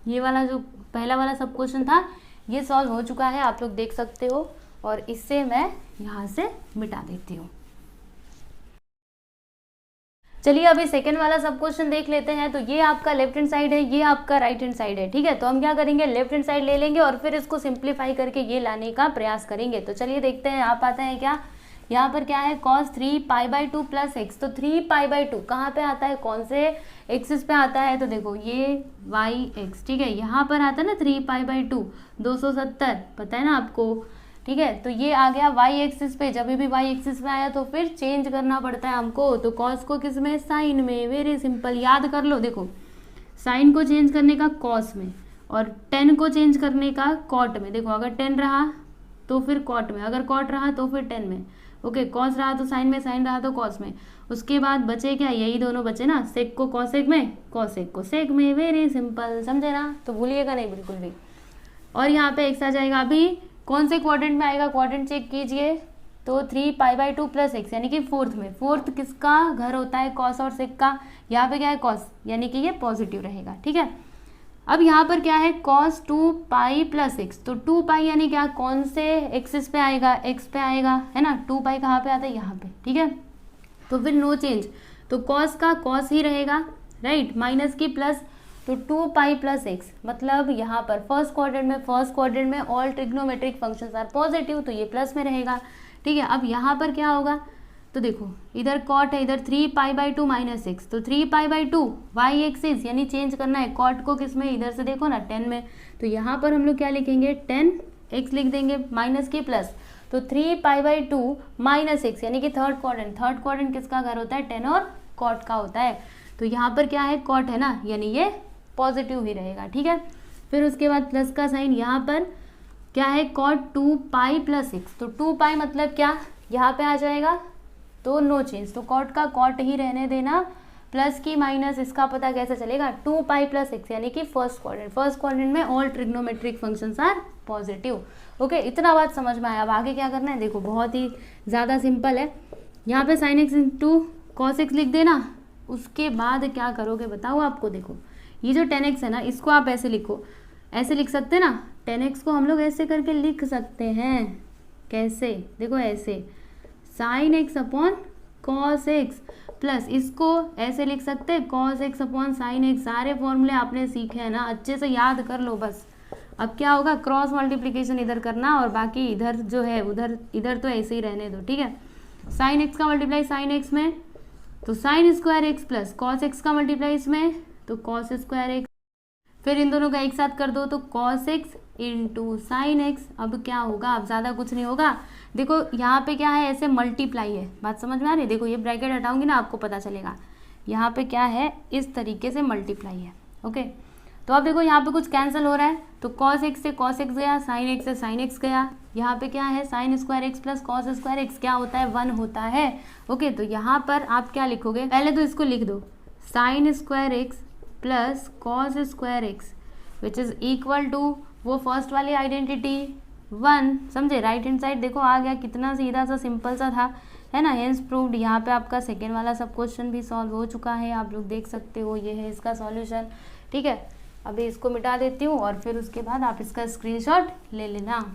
ये वाला जो पहला वाला सब क्वेश्चन था ये सॉल्व हो चुका है, आप लोग देख सकते हो। और इससे मैं यहाँ से मिटा देती हूँ। चलिए अभी सेकंड वाला सब क्वेश्चन देख लेते हैं। तो ये आपका लेफ्ट हैंड साइड है, ये आपका राइट हैंड साइड है, ठीक है। तो हम क्या करेंगे, लेफ्ट हैंड साइड ले लेंगे और फिर इसको सिंप्लीफाई करके ये लाने का प्रयास करेंगे। तो चलिए देखते हैं आप आता है क्या। यहाँ पर क्या है, cos 3 pi by 2 plus x. तो 3 पाई बाई 2 कहाँ पे आता है, कौन से एक्सिस पे आता है, तो देखो ये वाई एक्स, ठीक है। यहाँ पर आता है ना 3 पाई बाई 2 270, पता है ना आपको, ठीक है। तो ये आ गया वाई एक्सिस पे, जब भी वाई एक्सिस पे आया तो फिर चेंज करना पड़ता है हमको। तो कॉस को किस में, साइन में, वेरी सिंपल, याद कर लो। देखो साइन को चेंज करने का कॉस में और 10 को चेंज करने का कॉट में। देखो अगर 10 रहा तो फिर कॉट में, अगर कॉट रहा तो फिर 10 में, ओके। कॉस रहा तो साइन में, साइन रहा तो कॉस में। उसके बाद बचे क्या, यही दोनों बचे ना, सेक को कॉसेक में, कॉसेक को सेक में, वेरी सिंपल, समझे ना। तो भूलिएगा नहीं बिल्कुल भी। और यहाँ पे एक्स आ जाएगा, अभी कौन से क्वाड्रेंट में आएगा, क्वाड्रेंट चेक कीजिए। तो 3 पाई बाई 2 प्लस एक्स यानी कि फोर्थ में। फोर्थ किसका घर होता है, कॉस और सेक का। यहाँ पे क्या है, कॉस, यानी कि ये पॉजिटिव रहेगा, ठीक है। अब यहाँ पर क्या है, cos 2 पाई प्लस एक्स। तो 2 पाई यानी क्या, कौन से एक्सिस पे आएगा, एक्स पे आएगा, है ना। 2 पाई कहाँ पे आता है, यहाँ पे, ठीक है। तो फिर नो चेंज, तो cos का cos ही रहेगा, राइट, माइनस की प्लस, तो 2 पाई प्लस एक्स। मतलब यहाँ पर फर्स्ट क्वाड्रेंट में all trigonometric functions are positive, तो ये प्लस में रहेगा, ठीक है। अब यहाँ पर क्या होगा, तो देखो इधर कॉट है, इधर 3π/2 -x, तो 3π/2 वाई एक्सिस यानी चेंज करना है कॉट को किस में, इधर से देखो ना 10 में, तो यहाँ पर हम लोग क्या लिखेंगे 10x लिख देंगे माइनस के प्लस, तो 3π/2 -x यानी कि थर्ड क्वाड्रेंट किसका घर होता है 10 और कॉट का होता है, तो यहाँ पर क्या है कॉट है ना, यानी ये पॉजिटिव ही रहेगा, ठीक है। फिर उसके बाद प्लस का साइन, यहाँ पर क्या है कॉट 2π + x, तो 2π मतलब क्या यहाँ पे आ जाएगा, तो नो चेंज, तो कॉट का कॉट ही रहने देना, प्लस की माइनस इसका पता कैसे चलेगा 2π + x यानी कि फर्स्ट क्वाड्रेंट में all trigonometric functions are positive. Okay, इतना बात समझ में आया। अब आगे क्या करना है, देखो बहुत ही ज़्यादा सिंपल है, यहाँ पे sin x × cos x लिख देना, उसके बाद क्या करोगे बताओ आपको। देखो ये जो 10x है ना, इसको आप ऐसे लिखो, ऐसे लिख सकते हैं ना, 10x को हम लोग ऐसे करके लिख सकते हैं, कैसे देखो ऐसे sin x / cos x plus इसको ऐसे लिख सकते हैं cos x / sin x। सारे फॉर्मूले आपने सीखे हैं ना, अच्छे से याद कर लो बस। अब क्या होगा, क्रॉस मल्टीप्लिकेशन इधर करना और बाकी इधर जो है उधर इधर तो ऐसे ही रहने दो, ठीक है। sin x का मल्टीप्लाई sin x में तो sin² x plus cos x का मल्टीप्लाई इसमें तो cos² x, फिर इन दोनों का एक साथ कर दो तो cos x × sin x। अब क्या होगा, अब ज़्यादा कुछ नहीं होगा, देखो यहाँ पे क्या है ऐसे मल्टीप्लाई है, बात समझ में आ रही है। देखो ये ब्रैकेट हटाऊंगी ना आपको पता चलेगा, यहाँ पे क्या है इस तरीके से मल्टीप्लाई है। ओके, तो अब देखो यहाँ पे कुछ कैंसिल हो रहा है, तो cos x से cos x गया, sin x से sin x गया, यहाँ पे क्या है sin² x plus cos² x क्या होता है 1 होता है। ओके, तो यहाँ पर आप क्या लिखोगे, पहले तो इसको लिख दो sin² x plus cos² x which is equal to वो फर्स्ट वाली आइडेंटिटी 1, समझे। राइट हैंड साइड देखो आ गया, कितना सीधा सा सिंपल सा था, है ना, हेंस प्रूव्ड। यहाँ पे आपका सेकेंड वाला सब क्वेश्चन भी सॉल्व हो चुका है, आप लोग देख सकते हो, ये है इसका सॉल्यूशन, ठीक है। अभी इसको मिटा देती हूँ और फिर उसके बाद आप इसका स्क्रीनशॉट ले लेना।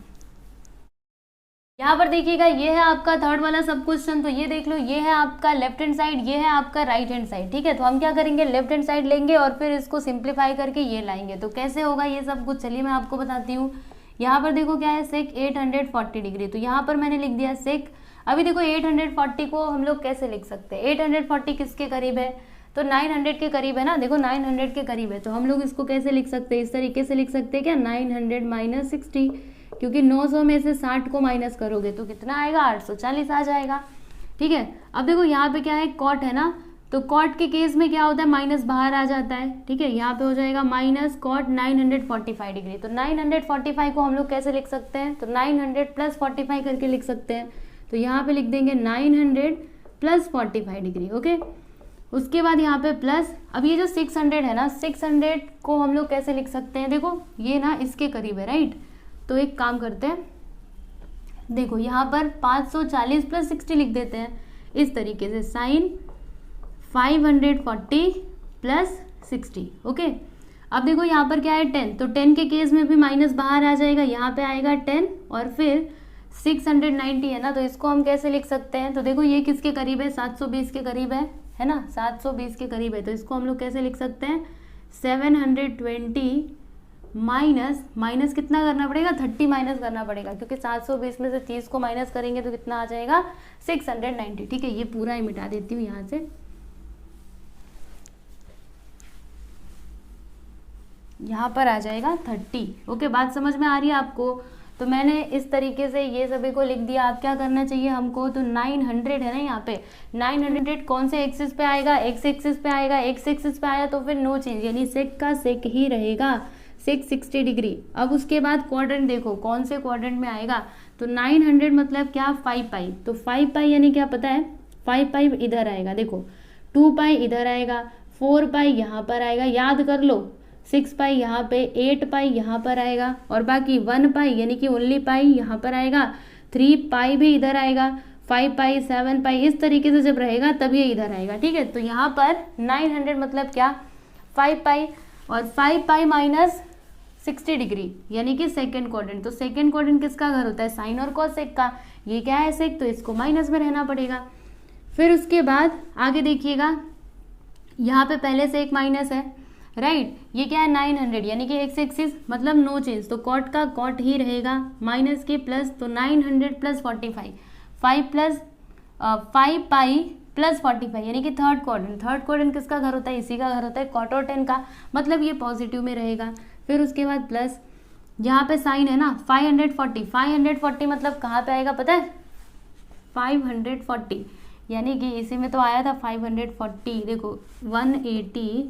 यहाँ पर देखिएगा ये है आपका थर्ड वाला सब क्वेश्चन, तो ये देख लो, ये है आपका लेफ्ट हैंड साइड, ये है आपका राइट हैंड साइड, ठीक है। तो हम क्या करेंगे, लेफ्ट हैंड साइड लेंगे और फिर इसको सिंप्लीफाई करके ये लाएंगे। तो कैसे होगा ये सब कुछ, चलिए मैं आपको बताती हूँ। यहाँ पर देखो क्या है sec 840 डिग्री, तो यहाँ पर मैंने लिख दिया sec। अभी देखो 840 को हम लोग कैसे लिख सकते हैं, 840 किसके करीब है, तो 900 के करीब है ना, देखो 900 के करीब है, तो हम लोग इसको कैसे लिख सकते हैं, इस तरीके से लिख सकते हैं क्या 900 - 60, क्योंकि 900 में से 60 को माइनस करोगे तो कितना आएगा 840 आ जाएगा, ठीक है। अब देखो यहाँ पे क्या है कॉट है ना, तो कॉट के केस में क्या होता है माइनस बाहर आ जाता है, ठीक है। यहाँ पे हो जाएगा माइनस कॉट 945 डिग्री, तो 945 को हम लोग कैसे लिख सकते हैं, तो 900 + 45 करके लिख सकते हैं, तो यहाँ पे लिख देंगे 900 + 45 डिग्री। ओके, उसके बाद यहाँ पे प्लस, अब ये जो 600 है ना, 600 को हम लोग कैसे लिख सकते हैं, देखो ये ना इसके करीब है, राइट। तो एक काम करते हैं, देखो यहाँ पर 540 + 60 लिख देते हैं इस तरीके से, sin 540 + 60। ओके, अब देखो यहाँ पर क्या है 10, तो 10 के केस में भी माइनस बाहर आ जाएगा, यहाँ पे आएगा 10 और फिर 690 है ना, तो इसको हम कैसे लिख सकते हैं, तो देखो ये किसके करीब है 720 के करीब है ना, 720 के करीब है, तो इसको हम लोग कैसे लिख सकते हैं 720 माइनस कितना करना पड़ेगा 30 माइनस करना पड़ेगा, क्योंकि 720 में से 30 को माइनस करेंगे तो कितना आ जाएगा 690, ठीक है। ये पूरा ही मिटा देती हूँ यहाँ से, यहाँ पर आ जाएगा 30। ओके, बात समझ में आ रही है आपको। तो मैंने इस तरीके से ये सभी को लिख दिया। आप क्या करना चाहिए हमको, तो 900 है ना, यहाँ पे 900 कौन से एक्सिस पे आएगा, एक्स एक्सिस पे आएगा, एक्स एक्सिस पे आया तो फिर नो चेंज, यानी सेक का सेक ही रहेगा, सेक 60 डिग्री। अब उसके बाद क्वाड्रेंट देखो कौन से क्वाड्रेंट में आएगा, तो 900 मतलब क्या 5π, तो 5π यानी क्या पता है 5π इधर आएगा, देखो 2π इधर आएगा, 4π यहाँ पर आएगा, याद कर लो, 6π यहाँ पे, 8π यहाँ पर आएगा और बाकी 1π यानी कि ओनली पाई यहाँ पर आएगा, 3π भी इधर आएगा, 5π 7π इस तरीके से जब रहेगा तब ये इधर आएगा, ठीक है। तो यहाँ पर 900 मतलब क्या 5π और 5π माइनस 60 डिग्री यानी कि सेकेंड क्वाड्रेंट। तो सेकेंड क्वाड्रेंट किसका घर होता है, साइन और कॉस सेक का, ये क्या है सेक, तो इसको माइनस में रहना पड़ेगा। फिर उसके बाद आगे देखिएगा, यहाँ पे पहले से एक माइनस है, राइट, ये क्या है 900 यानी कि एक्स एक्सिस मतलब नो चेंज, तो कॉट का कॉट ही रहेगा, माइनस के प्लस, तो 900 + 45, 5 + 5 पाई प्लस 45 यानी कि थर्ड क्वाड्रेंट किसका घर होता है, इसी का घर होता है, cot और tan का, मतलब ये पॉजिटिव में रहेगा। फिर उसके बाद प्लस यहाँ पे साइन है ना 540 मतलब कहाँ पे आएगा पता है, 540 यानी कि इसी में तो आया था 540, देखो 180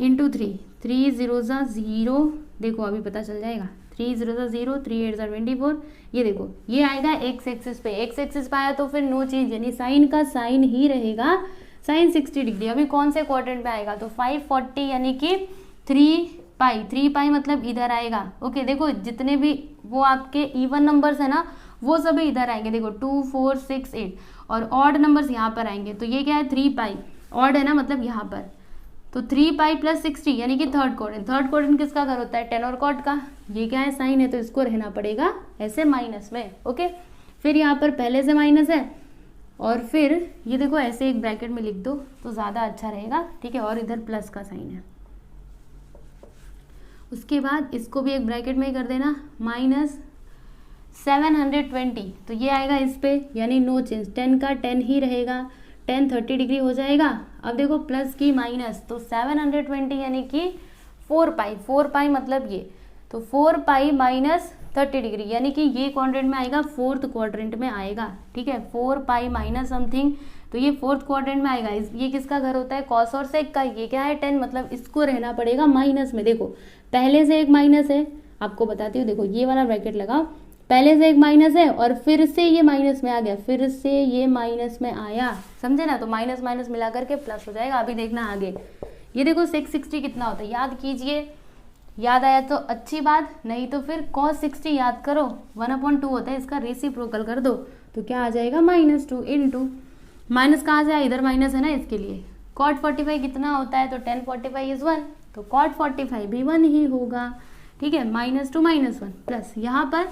इंटू 3 0 0, देखो अभी पता चल जाएगा, 3 0 0, 3 8 24, ये देखो ये आएगा एक्स एक्सिस पे, एक्स एक्सिस पे आया तो फिर नो चेंज, यानी साइन का साइन ही रहेगा, साइन 60 डिग्री। अभी कौन से क्वाड्रेंट पे आएगा, तो 540 यानी कि 3 पाई मतलब इधर आएगा। ओके देखो जितने भी वो आपके इवन नंबर्स है ना वो सभी इधर आएंगे, देखो 2 4 6 8, और ऑड नंबर्स यहाँ पर आएंगे, तो ये क्या है 3 पाई, ऑड है ना मतलब यहाँ पर, तो 3 पाई प्लस 60 यानी कि थर्ड क्वाड्रेंट किसका घर होता है, टेन और कॉट का, ये क्या है साइन है तो इसको रहना पड़ेगा ऐसे माइनस में। ओके फिर यहाँ पर पहले से माइनस है, और फिर ये देखो ऐसे एक ब्रैकेट में लिख दो तो ज़्यादा अच्छा रहेगा, ठीक है, और इधर प्लस का साइन है। उसके बाद इसको भी एक ब्रैकेट में ही कर देना, माइनस 720, तो ये आएगा इस पे, यानी नो चेंज, 10 का 10 ही रहेगा, 10 30 डिग्री हो जाएगा। अब देखो प्लस की माइनस, तो 720 यानी कि 4 पाई मतलब ये, तो 4 पाई माइनस 30 डिग्री यानी कि ये क्वाड्रेंट में आएगा, फोर्थ क्वाड्रेंट में आएगा, ठीक है, 4 पाई माइनस समथिंग, तो ये फोर्थ क्वाड्रेंट में आएगा। ये किसका घर होता है, कॉस और सेक का, ये क्या है 10, मतलब इसको रहना पड़ेगा माइनस में। देखो पहले से एक माइनस है, आपको बताती हूँ, देखो ये वाला ब्रैकेट लगाओ, पहले से एक माइनस है और फिर से ये माइनस में आ गया, फिर से ये माइनस में आया, समझे ना, तो माइनस माइनस मिला करके प्लस हो जाएगा। अभी देखना आगे, ये देखो 660 कितना होता है, याद कीजिए, याद आया तो अच्छी बात, नहीं तो फिर cos 60 याद करो, 1/2 होता है, इसका रेसिप्रोकल कर दो तो क्या आ जाएगा -2 इंटू, माइनस कहाँ से आया, इधर माइनस है ना इसके लिए, cot 45 कितना होता है, तो tan 45 इज 1, तो cot 45 भी 1 ही होगा, ठीक है, -2 -1 प्लस यहाँ पर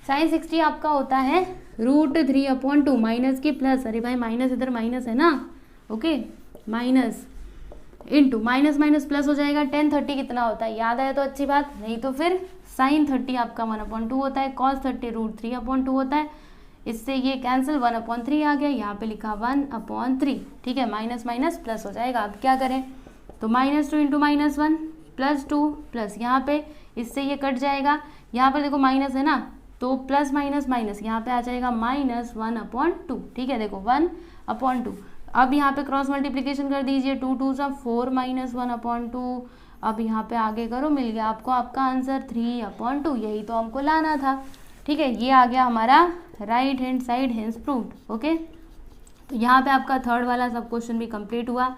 sin 60 आपका होता है √3/2, माइनस की प्लस, अरे भाई माइनस इधर माइनस है ना, okay, minus into minus minus plus हो जाएगा, tan 30 कितना होता है, याद आया तो अच्छी बात, नहीं तो फिर sin 30 आपका 1/2 होता है, cos 30 √3/2 होता है, इससे ये कैंसिल 1/3 आ गया, यहाँ पे लिखा 1/3, ठीक है, माइनस माइनस प्लस हो जाएगा। अब क्या करें, तो -2 इंटू -1 +2 प्लस यहाँ पे इससे ये कट जाएगा, यहाँ पर देखो माइनस है ना, तो प्लस माइनस माइनस यहाँ पे आ जाएगा -1/2, ठीक है, देखो 1/2। अब यहाँ पे क्रॉस मल्टीप्लिकेशन कर दीजिए, 2 2 4 -1/2, अब यहाँ पे आगे करो, मिल गया आपको आपका आंसर 3/2, यही तो हमको लाना था, ठीक है, ये आ गया हमारा right hand side, hence proved. Okay तो यहाँ पे आपका थर्ड वाला सब क्वेश्चन भी कंप्लीट हुआ,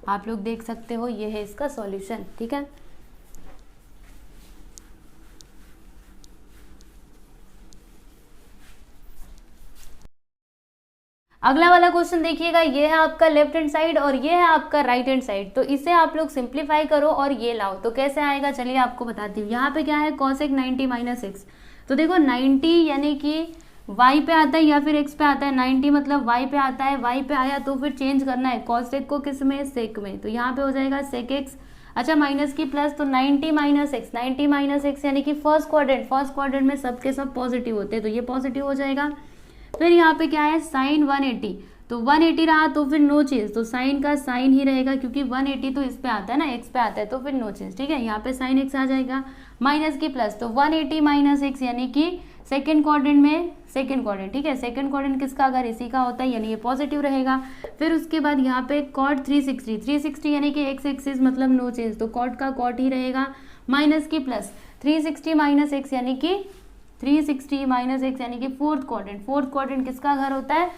आप लोग देख सकते हो, ये है इसका सॉल्यूशन, ठीक है। अगला वाला क्वेश्चन देखिएगा, ये है आपका लेफ्ट हैंड साइड और ये है आपका राइट हैंड साइड, तो इसे आप लोग सिंप्लीफाई करो और ये लाओ, तो कैसे आएगा चलिए आपको बताती हूँ। यहाँ पे क्या है cosec 90 - x, तो देखो 90 यानी कि y पे आता है या फिर x पे आता है, 90 मतलब y पे आता है, y पे आया तो फिर चेंज करना है cosec को किस में, sec में, तो यहाँ पे हो जाएगा sec x, अच्छा माइनस की प्लस, तो 90 - x यानी कि फर्स्ट क्वाड्रेंट में सब के सब पॉजिटिव होते हैं, तो ये पॉजिटिव हो जाएगा। फिर यहाँ पे क्या है साइन 180, तो 180 रहा तो फिर नो चेंज, तो साइन का साइन ही रहेगा क्योंकि 180 तो इस पे आता है ना, x पे आता है, तो फिर नो चेंज, ठीक है, यहाँ पे साइन x आ जाएगा, माइनस की प्लस, तो 180 - x यानी कि सेकेंड क्वाड्रेंट, ठीक है, सेकेंड क्वाड्रेंट किसका, अगर इसी का होता है यानी ये पॉजिटिव रहेगा। फिर उसके बाद यहाँ पे cot 360 यानी कि x एक्सिस मतलब नो चेंज, तो cot का cot ही रहेगा, माइनस की प्लस 360 - x यानी कि 360 - x यानी कि फोर्थ क्वाड्रेंट किसका घर होता है,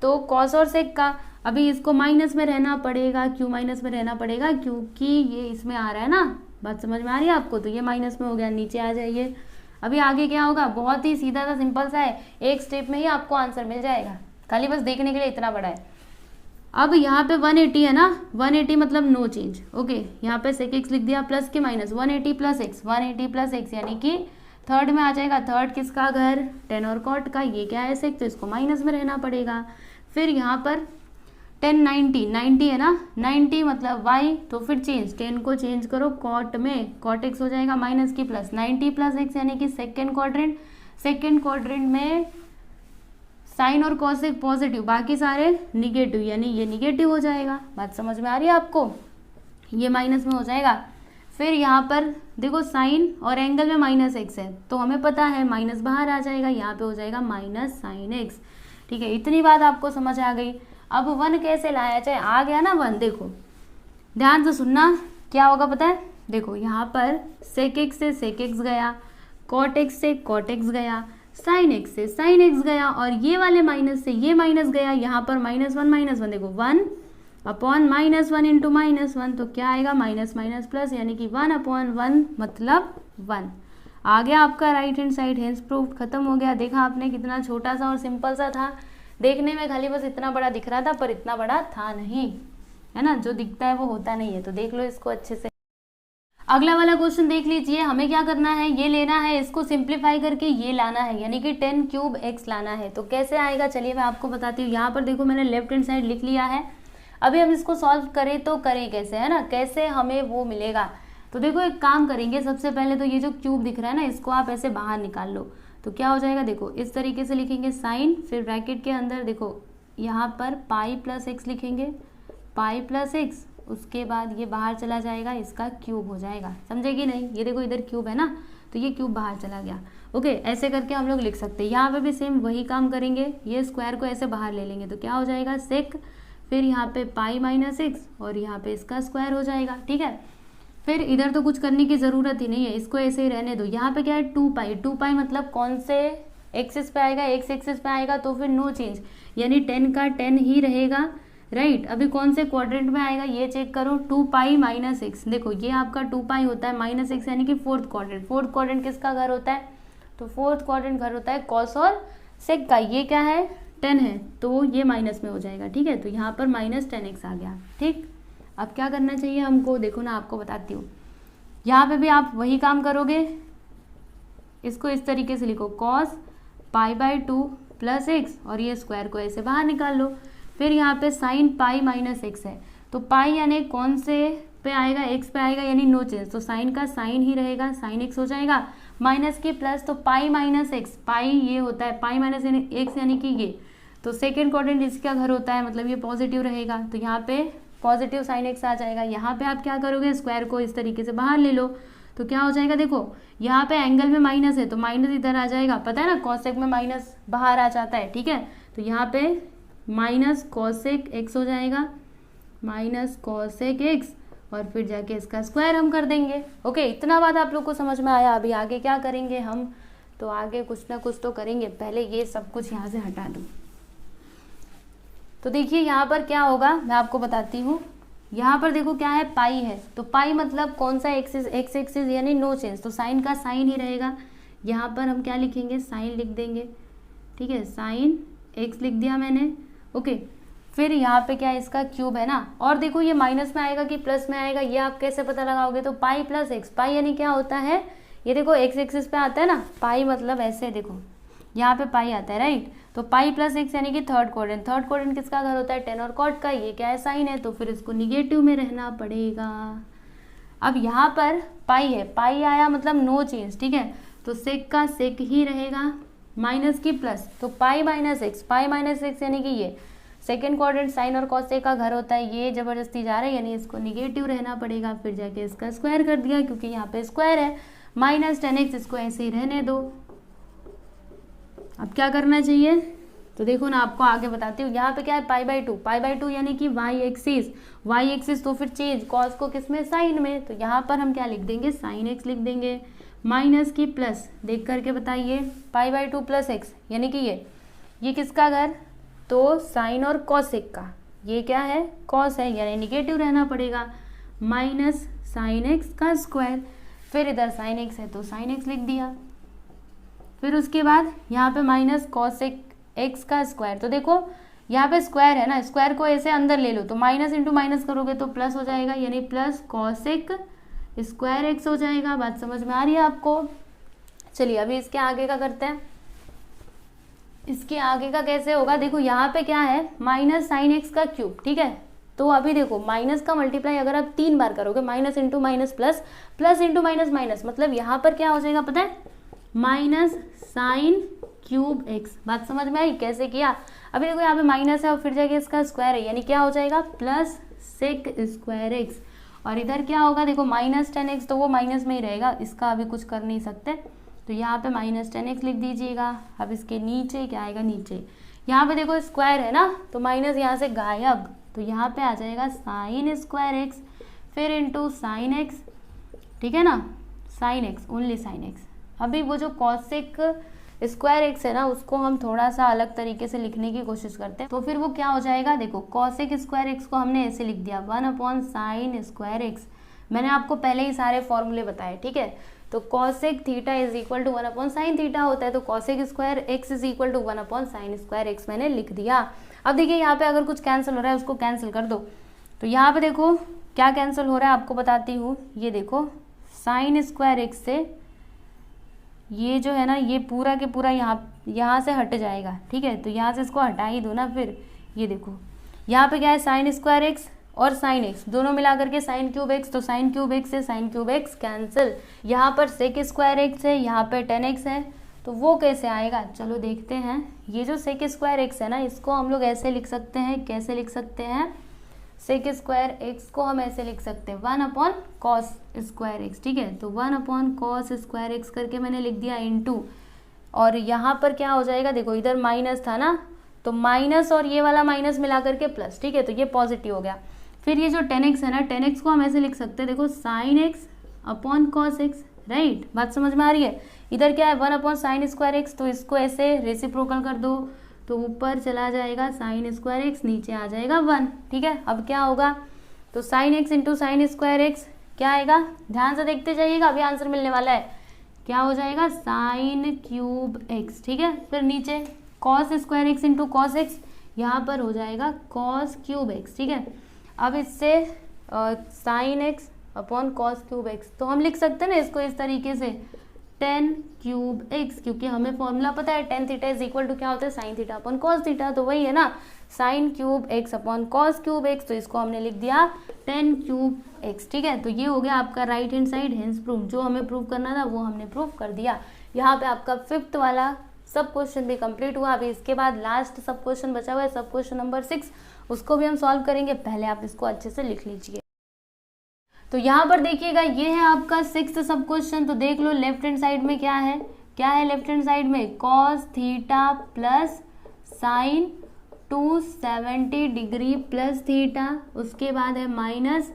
तो कॉस और सेक का। अभी इसको माइनस में रहना पड़ेगा, क्यों माइनस में रहना पड़ेगा, क्योंकि ये इसमें आ रहा है ना, बात समझ में आ रही है आपको, तो ये माइनस में हो गया, नीचे आ जाइए। अभी आगे क्या होगा, बहुत ही सीधा सा सिंपल सा है, एक स्टेप में ही आपको आंसर मिल जाएगा, खाली बस देखने के लिए इतना बड़ा है। अब यहाँ पे 180 है ना, 180 मतलब नो चेंज, ओके, यहाँ पे सेक एक्स लिख दिया, प्लस के माइनस 180 + x यानी कि थर्ड में आ जाएगा, थर्ड किसका घर, टेन और कॉट का, ये क्या है सेक, तो इसको माइनस में रहना पड़ेगा। फिर यहाँ पर 10 90 है ना, 90 मतलब y, तो फिर चेंज, 10 को चेंज करो कॉट में, कॉट x हो जाएगा, माइनस की प्लस 90 + x यानी कि सेकेंड क्वाड्रेंट में साइन और कॉसेक पॉजिटिव, बाकी सारे निगेटिव, यानी ये निगेटिव हो जाएगा। बात समझ में आ रही है आपको? ये माइनस में हो जाएगा। फिर यहाँ पर देखो साइन और एंगल में माइनस एक्स है, तो हमें पता है माइनस बाहर आ जाएगा, यहाँ पे हो जाएगा माइनस साइन एक्स। ठीक है, इतनी बात आपको समझ आ गई। अब 1 कैसे लाया जाए? आ गया ना 1, देखो ध्यान से सुनना, क्या होगा पता है? देखो यहाँ पर सेक एक्स से सेक एक्स गया, कॉट एक्स से कॉट एक्स गया, साइन एक्स से साइन एक्स गया, और ये वाले माइनस से ये माइनस गया, यहाँ पर -1 देखो 1 अपॉन -1 इंटू -1, तो क्या आएगा? माइनस माइनस प्लस, यानी कि 1/1 मतलब 1 आ गया आपका right hand side. Hence proved, खत्म हो गया। देखा आपने कितना छोटा सा और सिंपल सा था, देखने में खाली बस इतना बड़ा दिख रहा था पर इतना बड़ा था नहीं, है ना? जो दिखता है वो होता नहीं है। तो देख लो इसको अच्छे से। अगला वाला क्वेश्चन देख लीजिए, हमें क्या करना है? ये लेना है, इसको सिंप्लीफाई करके ये लाना है, यानी कि 10 क्यूब x लाना है। तो कैसे आएगा चलिए मैं आपको बताती हूँ। यहाँ पर देखो मैंने लेफ्ट हैंड साइड लिख लिया है। अभी हम इसको सॉल्व करें तो करें कैसे, है ना? कैसे हमें वो मिलेगा? तो देखो एक काम करेंगे, सबसे पहले तो ये जो क्यूब दिख रहा है ना, इसको आप ऐसे बाहर निकाल लो। तो क्या हो जाएगा? देखो इस तरीके से लिखेंगे साइन, फिर ब्रैकेट के अंदर देखो यहाँ पर पाई प्लस एक्स लिखेंगे, पाई प्लस एक्स, उसके बाद ये बाहर चला जाएगा, इसका क्यूब हो जाएगा। समझेगी नहीं? ये देखो इधर क्यूब है ना, तो ये क्यूब बाहर चला गया। ओके, ऐसे करके हम लोग लिख सकते हैं। यहाँ पे भी सेम वही काम करेंगे, ये स्क्वायर को ऐसे बाहर ले लेंगे, तो क्या हो जाएगा? सेक, फिर यहाँ पे पाई माइनस एक्स, और यहाँ पे इसका स्क्वायर हो जाएगा। ठीक है, फिर इधर तो कुछ करने की ज़रूरत ही नहीं है, इसको ऐसे ही रहने दो। यहाँ पे क्या है? 2 पाई मतलब कौन से एक्सिस पे आएगा? एक्स एक्सिस पे आएगा, तो फिर नो चेंज, यानी 10 का 10 ही रहेगा, राइट। अभी कौन से क्वाड्रेंट में आएगा ये चेक करो, 2 पाई माइनस एक्स। देखो ये आपका 2 पाई होता है माइनस एक्स, यानी कि फोर्थ क्वाड्रेंट। फोर्थ क्वाड्रेंट किसका घर होता है? तो फोर्थ क्वाड्रेंट घर होता है कॉस और सेक का। ये क्या है? 10 है, तो ये माइनस में हो जाएगा। ठीक है, तो यहाँ पर -10x आ गया। ठीक, अब क्या करना चाहिए हमको? देखो ना आपको बताती हूँ। यहाँ पे भी आप वही काम करोगे, इसको इस तरीके से लिखो, cos π/2 प्लस एक्स, और ये स्क्वायर को ऐसे बाहर निकाल लो। फिर यहाँ पे साइन पाई माइनस एक्स है, तो पाई यानी कौन से पे आएगा? एक्स पे आएगा, यानी नो चेंज, तो साइन का साइन ही रहेगा, साइन एक्स हो जाएगा, माइनस की प्लस, तो पाई माइनस एक्स, पाई ये होता है पाई माइनस एक्स, यानी कि ये, तो सेकेंड क्वाड्रेंट इसका घर होता है, मतलब ये पॉजिटिव रहेगा, तो यहाँ पे पॉजिटिव साइन एक्स आ जाएगा। यहाँ पे आप क्या करोगे? स्क्वायर को इस तरीके से बाहर ले लो, तो क्या हो जाएगा? देखो यहाँ पे एंगल में माइनस है, तो माइनस इधर आ जाएगा, पता है ना कॉसेक में माइनस बाहर आ जाता है। ठीक है, तो यहाँ पे माइनस कॉसेक एक्स हो जाएगा, माइनस कॉसेक एक्स, और फिर जाके इसका स्क्वायर हम कर देंगे। ओके, इतना बात आप लोग को समझ में आया। अभी आगे क्या करेंगे हम? तो आगे कुछ ना कुछ तो करेंगे, पहले ये सब कुछ यहाँ से हटा दूँ। तो देखिए यहाँ पर क्या होगा मैं आपको बताती हूँ। यहाँ पर देखो क्या है? पाई है, तो पाई मतलब कौन सा एक्सिस? एक्स एक्सिस, यानी नो चेंज, तो साइन का साइन ही रहेगा। यहाँ पर हम क्या लिखेंगे? साइन लिख देंगे। ठीक है, साइन एक्स लिख दिया मैंने। ओके, फिर यहाँ पे क्या है? इसका क्यूब है ना, और देखो ये माइनस में आएगा कि प्लस में आएगा, ये आप कैसे पता लगाओगे? तो पाई प्लस एक्स, पाई यानी क्या होता है? ये देखो एक्स एक्सिस पे आता है ना, पाई मतलब ऐसे देखो यहाँ पे पाई आता है, राइट। तो पाई प्लस एक्स यानी कि थर्ड क्वाड्रेंट। थर्ड क्वाड्रेंट किसका घर होता है? टेन और कॉट का। ये क्या है? साइन है, तो फिर इसको निगेटिव में रहना पड़ेगा। अब यहाँ पर पाई है, पाई आया मतलब नो चेंज। ठीक है, तो सेक का सेक ही रहेगा, माइनस की प्लस, तो pi minus x, pi minus x यानी कि ये सेकेंड क्वाड्रेंट साइन और कॉस का घर होता है। ये जबरदस्ती जा रहा है, यानी इसको निगेटिव रहना पड़ेगा। फिर जाके इसका स्क्वायर कर दिया, क्योंकि यहाँ पे स्क्वायर है, -10x, इसको ऐसे ही रहने दो। अब क्या करना चाहिए? तो देखो ना आपको आगे बताती हूँ। यहाँ पे क्या है? π/2, π/2 यानी कि y एक्सिस, y एक्सिस, तो फिर चेंज कॉस को किस में? साइन में, तो यहाँ पर हम क्या लिख देंगे? साइन एक्स लिख देंगे, माइनस की प्लस, देख करके बताइए, π/2 प्लस एक्स यानी कि ये किसका घर? तो साइन और कॉसेक का। ये क्या है? कॉस है, यानी निगेटिव रहना पड़ेगा, माइनस साइन एक्स का स्क्वायर। फिर इधर साइन एक्स है, तो साइन एक्स लिख दिया। फिर उसके बाद यहाँ पे माइनस कॉसेक एक्स का स्क्वायर, तो देखो यहाँ पे स्क्वायर है ना, स्क्वायर को ऐसे अंदर ले लो, तो माइनस इंटू माइनस करोगे तो प्लस हो जाएगा, यानी प्लस कॉसेक स्क्वायर एक्स हो जाएगा। बात समझ में आ रही है आपको? चलिए अभी इसके आगे का करते हैं। इसके आगे का कैसे होगा? देखो यहाँ पे क्या है? माइनस साइन एक्स का क्यूब। ठीक है, तो अभी देखो माइनस का मल्टीप्लाई अगर आप 3 बार करोगे, minus into minus plus, plus into minus minus, मतलब यहाँ पर क्या हो जाएगा पता है? Minus sign cube x. बात समझ में आई कैसे किया? अभी देखो यहाँ पे माइनस है और फिर जाके इसका स्क्वायर है, यानी क्या हो जाएगा प्लस सेक स्क्वायर एक्स। और इधर क्या होगा देखो माइनस 10x, तो वो माइनस में ही रहेगा, इसका अभी कुछ कर नहीं सकते, तो यहाँ पे माइनस 10x लिख दीजिएगा। अब इसके नीचे क्या आएगा, नीचे यहाँ पे देखो स्क्वायर है ना, तो माइनस यहाँ से गायब, तो यहाँ पे आ जाएगा साइन स्क्वायर एक्स, फिर इंटू साइन एक्स, ठीक है ना, sine x, only sine x. अभी वो जो कॉसेक स्क्वायर एक्स है ना, उसको हम थोड़ा सा अलग तरीके से लिखने की कोशिश करते हैं, तो फिर वो क्या हो जाएगा, देखो कॉसेक स्क्वायर एक्स को हमने ऐसे लिख दिया 1 साइन स्क्वायर एक्स। मैंने आपको पहले ही सारे फॉर्मूले बताए, ठीक है। तो cosec theta is equal to 1 sine theta होता है, तो cosec square x is equal to 1 sine square x मैंने लिख दिया। अब देखिए यहाँ पे अगर कुछ कैंसिल हो रहा है उसको कैंसिल कर दो, तो यहाँ पे देखो क्या कैंसिल हो रहा है आपको बताती हूँ। ये देखो साइन स्क्वायर एक्स से ये जो है ना, ये पूरा के पूरा यहाँ से हट जाएगा, ठीक है। तो यहाँ से इसको हटा ही दो ना, फिर ये देखो यहाँ पे क्या है, साइन स्क्वायर एक्स और साइन एक्स दोनों मिला करके साइन क्यूब एक्स, तो साइन क्यूब एक्स से साइन क्यूब एक्स कैंसिल। यहाँ पर सेक स्क्वायर एक्स है, यहाँ पे 10x है, तो वो कैसे आएगा, चलो देखते हैं। ये जो सेक स्क्वायर एक्स है ना, इसको हम लोग ऐसे लिख सकते हैं, कैसे लिख सकते हैं, सेक स्क्वायर एक्स को हम ऐसे लिख सकते हैं 1 कॉस स्क्वायर एक्स, ठीक है। तो 1 कॉस स्क्वायर एक्स करके मैंने लिख दिया इंटू, और यहाँ पर क्या हो जाएगा, देखो इधर माइनस था ना, तो माइनस और ये वाला माइनस मिला करके प्लस, ठीक है, तो ये पॉजिटिव हो गया। फिर ये जो 10x है ना, 10x को हम ऐसे लिख सकते हैं, देखो sine x upon cos x, right. बात समझ में आ रही है? इधर क्या है 1 साइन स्क्वायर एक्स, तो इसको ऐसे रेसिप्रोकल कर दो, तो ऊपर चला जाएगा साइन स्क्वायर एक्स, नीचे आ जाएगा 1, ठीक है। अब क्या होगा, तो sine x into sine square x क्या आएगा, ध्यान से देखते जाइएगा, अभी आंसर मिलने वाला है। क्या हो जाएगा, साइन क्यूब एक्स, ठीक है। फिर नीचे cos square x into cos x, यहाँ पर हो जाएगा कॉस क्यूब एक्स, ठीक है। अब इससे sine x upon cos cube x, तो हम लिख सकते हैं ना इसको इस तरीके से 10 क्यूब एक्स, क्योंकि हमें फॉर्मूला पता है tan theta is equal to क्या होता है, sine theta upon cos theta, तो वही है ना sine cube x upon cos cube x, तो इसको हमने लिख दिया 10 क्यूब एक्स, ठीक है। तो ये हो गया आपका right hand side, hence proof, जो हमें प्रूव करना था वो हमने प्रूव कर दिया। यहाँ पे आपका 5th वाला सब क्वेश्चन भी कंप्लीट हुआ। अभी इसके बाद लास्ट सब क्वेश्चन बचा हुआ है, सब क्वेश्चन नंबर 6, उसको भी हम सॉल्व करेंगे, पहले आप इसको अच्छे से लिख लीजिए। तो यहाँ पर देखिएगा ये है आपका 6th सब क्वेश्चन, तो देख लो लेफ्ट हैंड साइड में क्या है, क्या है लेफ्ट हैंड साइड में, cos theta plus sine 270 degree plus theta, उसके बाद है minus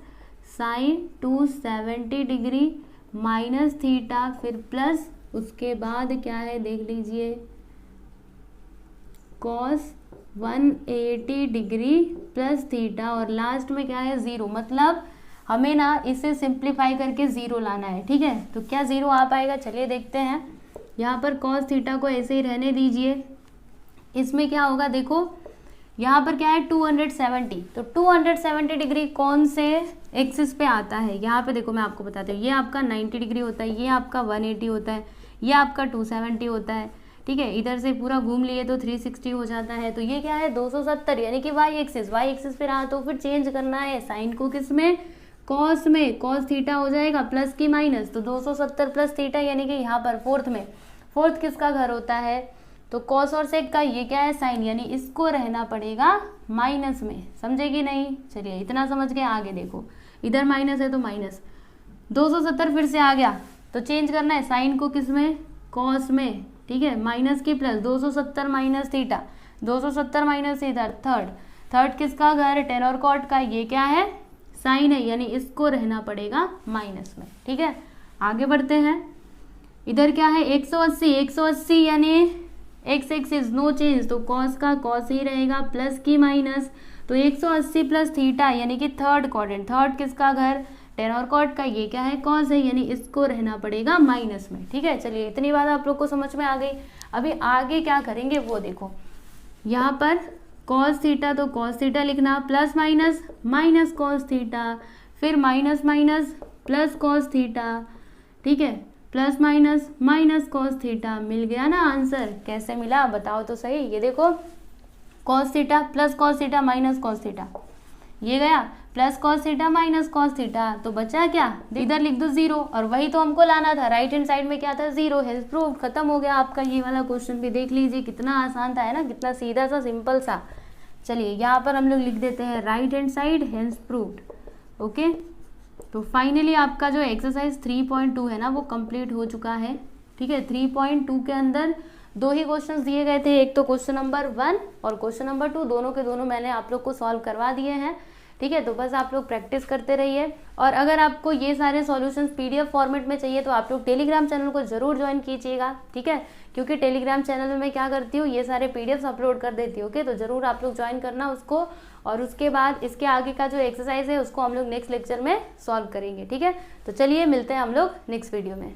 sine 270 degree minus theta, फिर प्लस, उसके बाद क्या है देख लीजिए, कॉस 180 डिग्री प्लस थीटा, और लास्ट में क्या है 0। मतलब हमें ना इसे सिंप्लीफाई करके 0 लाना है, ठीक है। तो क्या 0 आ पाएगा, चलिए देखते हैं। यहाँ पर कॉस थीटा को ऐसे ही रहने दीजिए, इसमें क्या होगा देखो, यहाँ पर क्या है 270, तो 270 डिग्री कौन से एक्सिस पे आता है, यहाँ पे देखो मैं आपको बताती हूँ, ये आपका 90 डिग्री होता है, ये आपका 180 होता है, ये आपका 270 होता है, ठीक है। इधर से पूरा घूम लिए तो 360 हो जाता है, तो ये क्या है 270, यानी कि वाई एक्सिस पे रहा, तो फिर चेंज करना है साइन को, किस में, कॉस में, कॉस थीटा हो जाएगा प्लस की माइनस, तो 270 प्लस थीटा, यानी कि यहाँ पर 4th में, 4th किसका घर होता है, तो कॉस और सेक का, ये क्या है साइन, यानी इसको रहना पड़ेगा माइनस में, समझेगी नहीं। चलिए इतना समझ के आगे देखो, इधर माइनस है तो माइनस, 270 फिर से आ गया, तो चेंज करना है साइन को किस में, कॉस में, ठीक है, माइनस की प्लस, 270 माइनस थीटा, 270 माइनस इधर थर्ड किसका घर, टेन और कॉट का, ये क्या है साइन है, यानी इसको रहना पड़ेगा माइनस में, ठीक है। आगे बढ़ते हैं, इधर क्या है 180 यानी एक्स एक्सिस नो चेंज, तो कॉस का कॉस ही रहेगा प्लस की माइनस, तो 180 प्लस थीटा, यानी कि थर्ड क्वाड्रेंट, थर्ड किसका घर, टेन और कॉट का, ये क्या है कॉस है, यानी इसको रहना पड़ेगा माइनस में, ठीक है। चलिए इतनी बात आप लोग को समझ में आ गई। अभी आगे क्या करेंगे वो देखो, यहाँ पर कॉस थीटा, तो कॉस थीटा लिखना, plus minus minus cos theta, फिर minus minus plus cos theta, ठीक है, plus minus minus cos theta, मिल गया ना आंसर। कैसे मिला बताओ तो सही, ये देखो cos theta plus cos theta minus cos theta, ये गया, plus cos theta minus cos theta, तो बचा क्या, इधर लिख दो 0, और वही तो हमको लाना था, राइट हैंड साइड में क्या था 0 है, प्रूव, खत्म हो गया आपका ये वाला क्वेश्चन भी। देख लीजिए कितना आसान था, है ना, कितना सीधा सा सिंपल सा। चलिए यहाँ पर हम लोग लिख देते हैं right hand side hence proved. Okay, तो फाइनली आपका जो एक्सरसाइज 3.2 है ना वो कंप्लीट हो चुका है। ठीक है, 3.2 के अंदर 2 ही क्वेश्चंस दिए गए थे, एक तो क्वेश्चन नंबर 1 और क्वेश्चन नंबर 2, दोनों के दोनों मैंने आप लोग को सॉल्व करवा दिए हैं। ठीक है, तो बस आप लोग प्रैक्टिस करते रहिए, और अगर आपको ये सारे सॉल्यूशंस पीडीएफ फॉर्मेट में चाहिए तो आप लोग टेलीग्राम चैनल को जरूर ज्वाइन कीजिएगा। ठीक है, क्योंकि टेलीग्राम चैनल में मैं क्या करती हूँ, ये सारे पीडीएफ अपलोड कर देती हूँ। ओके, तो जरूर आप लोग ज्वाइन करना उसको, और उसके बाद इसके आगे का जो एक्सरसाइज है उसको हम लोग नेक्स्ट लेक्चर में सॉल्व करेंगे। ठीक है, तो चलिए मिलते हैं हम लोग नेक्स्ट वीडियो में।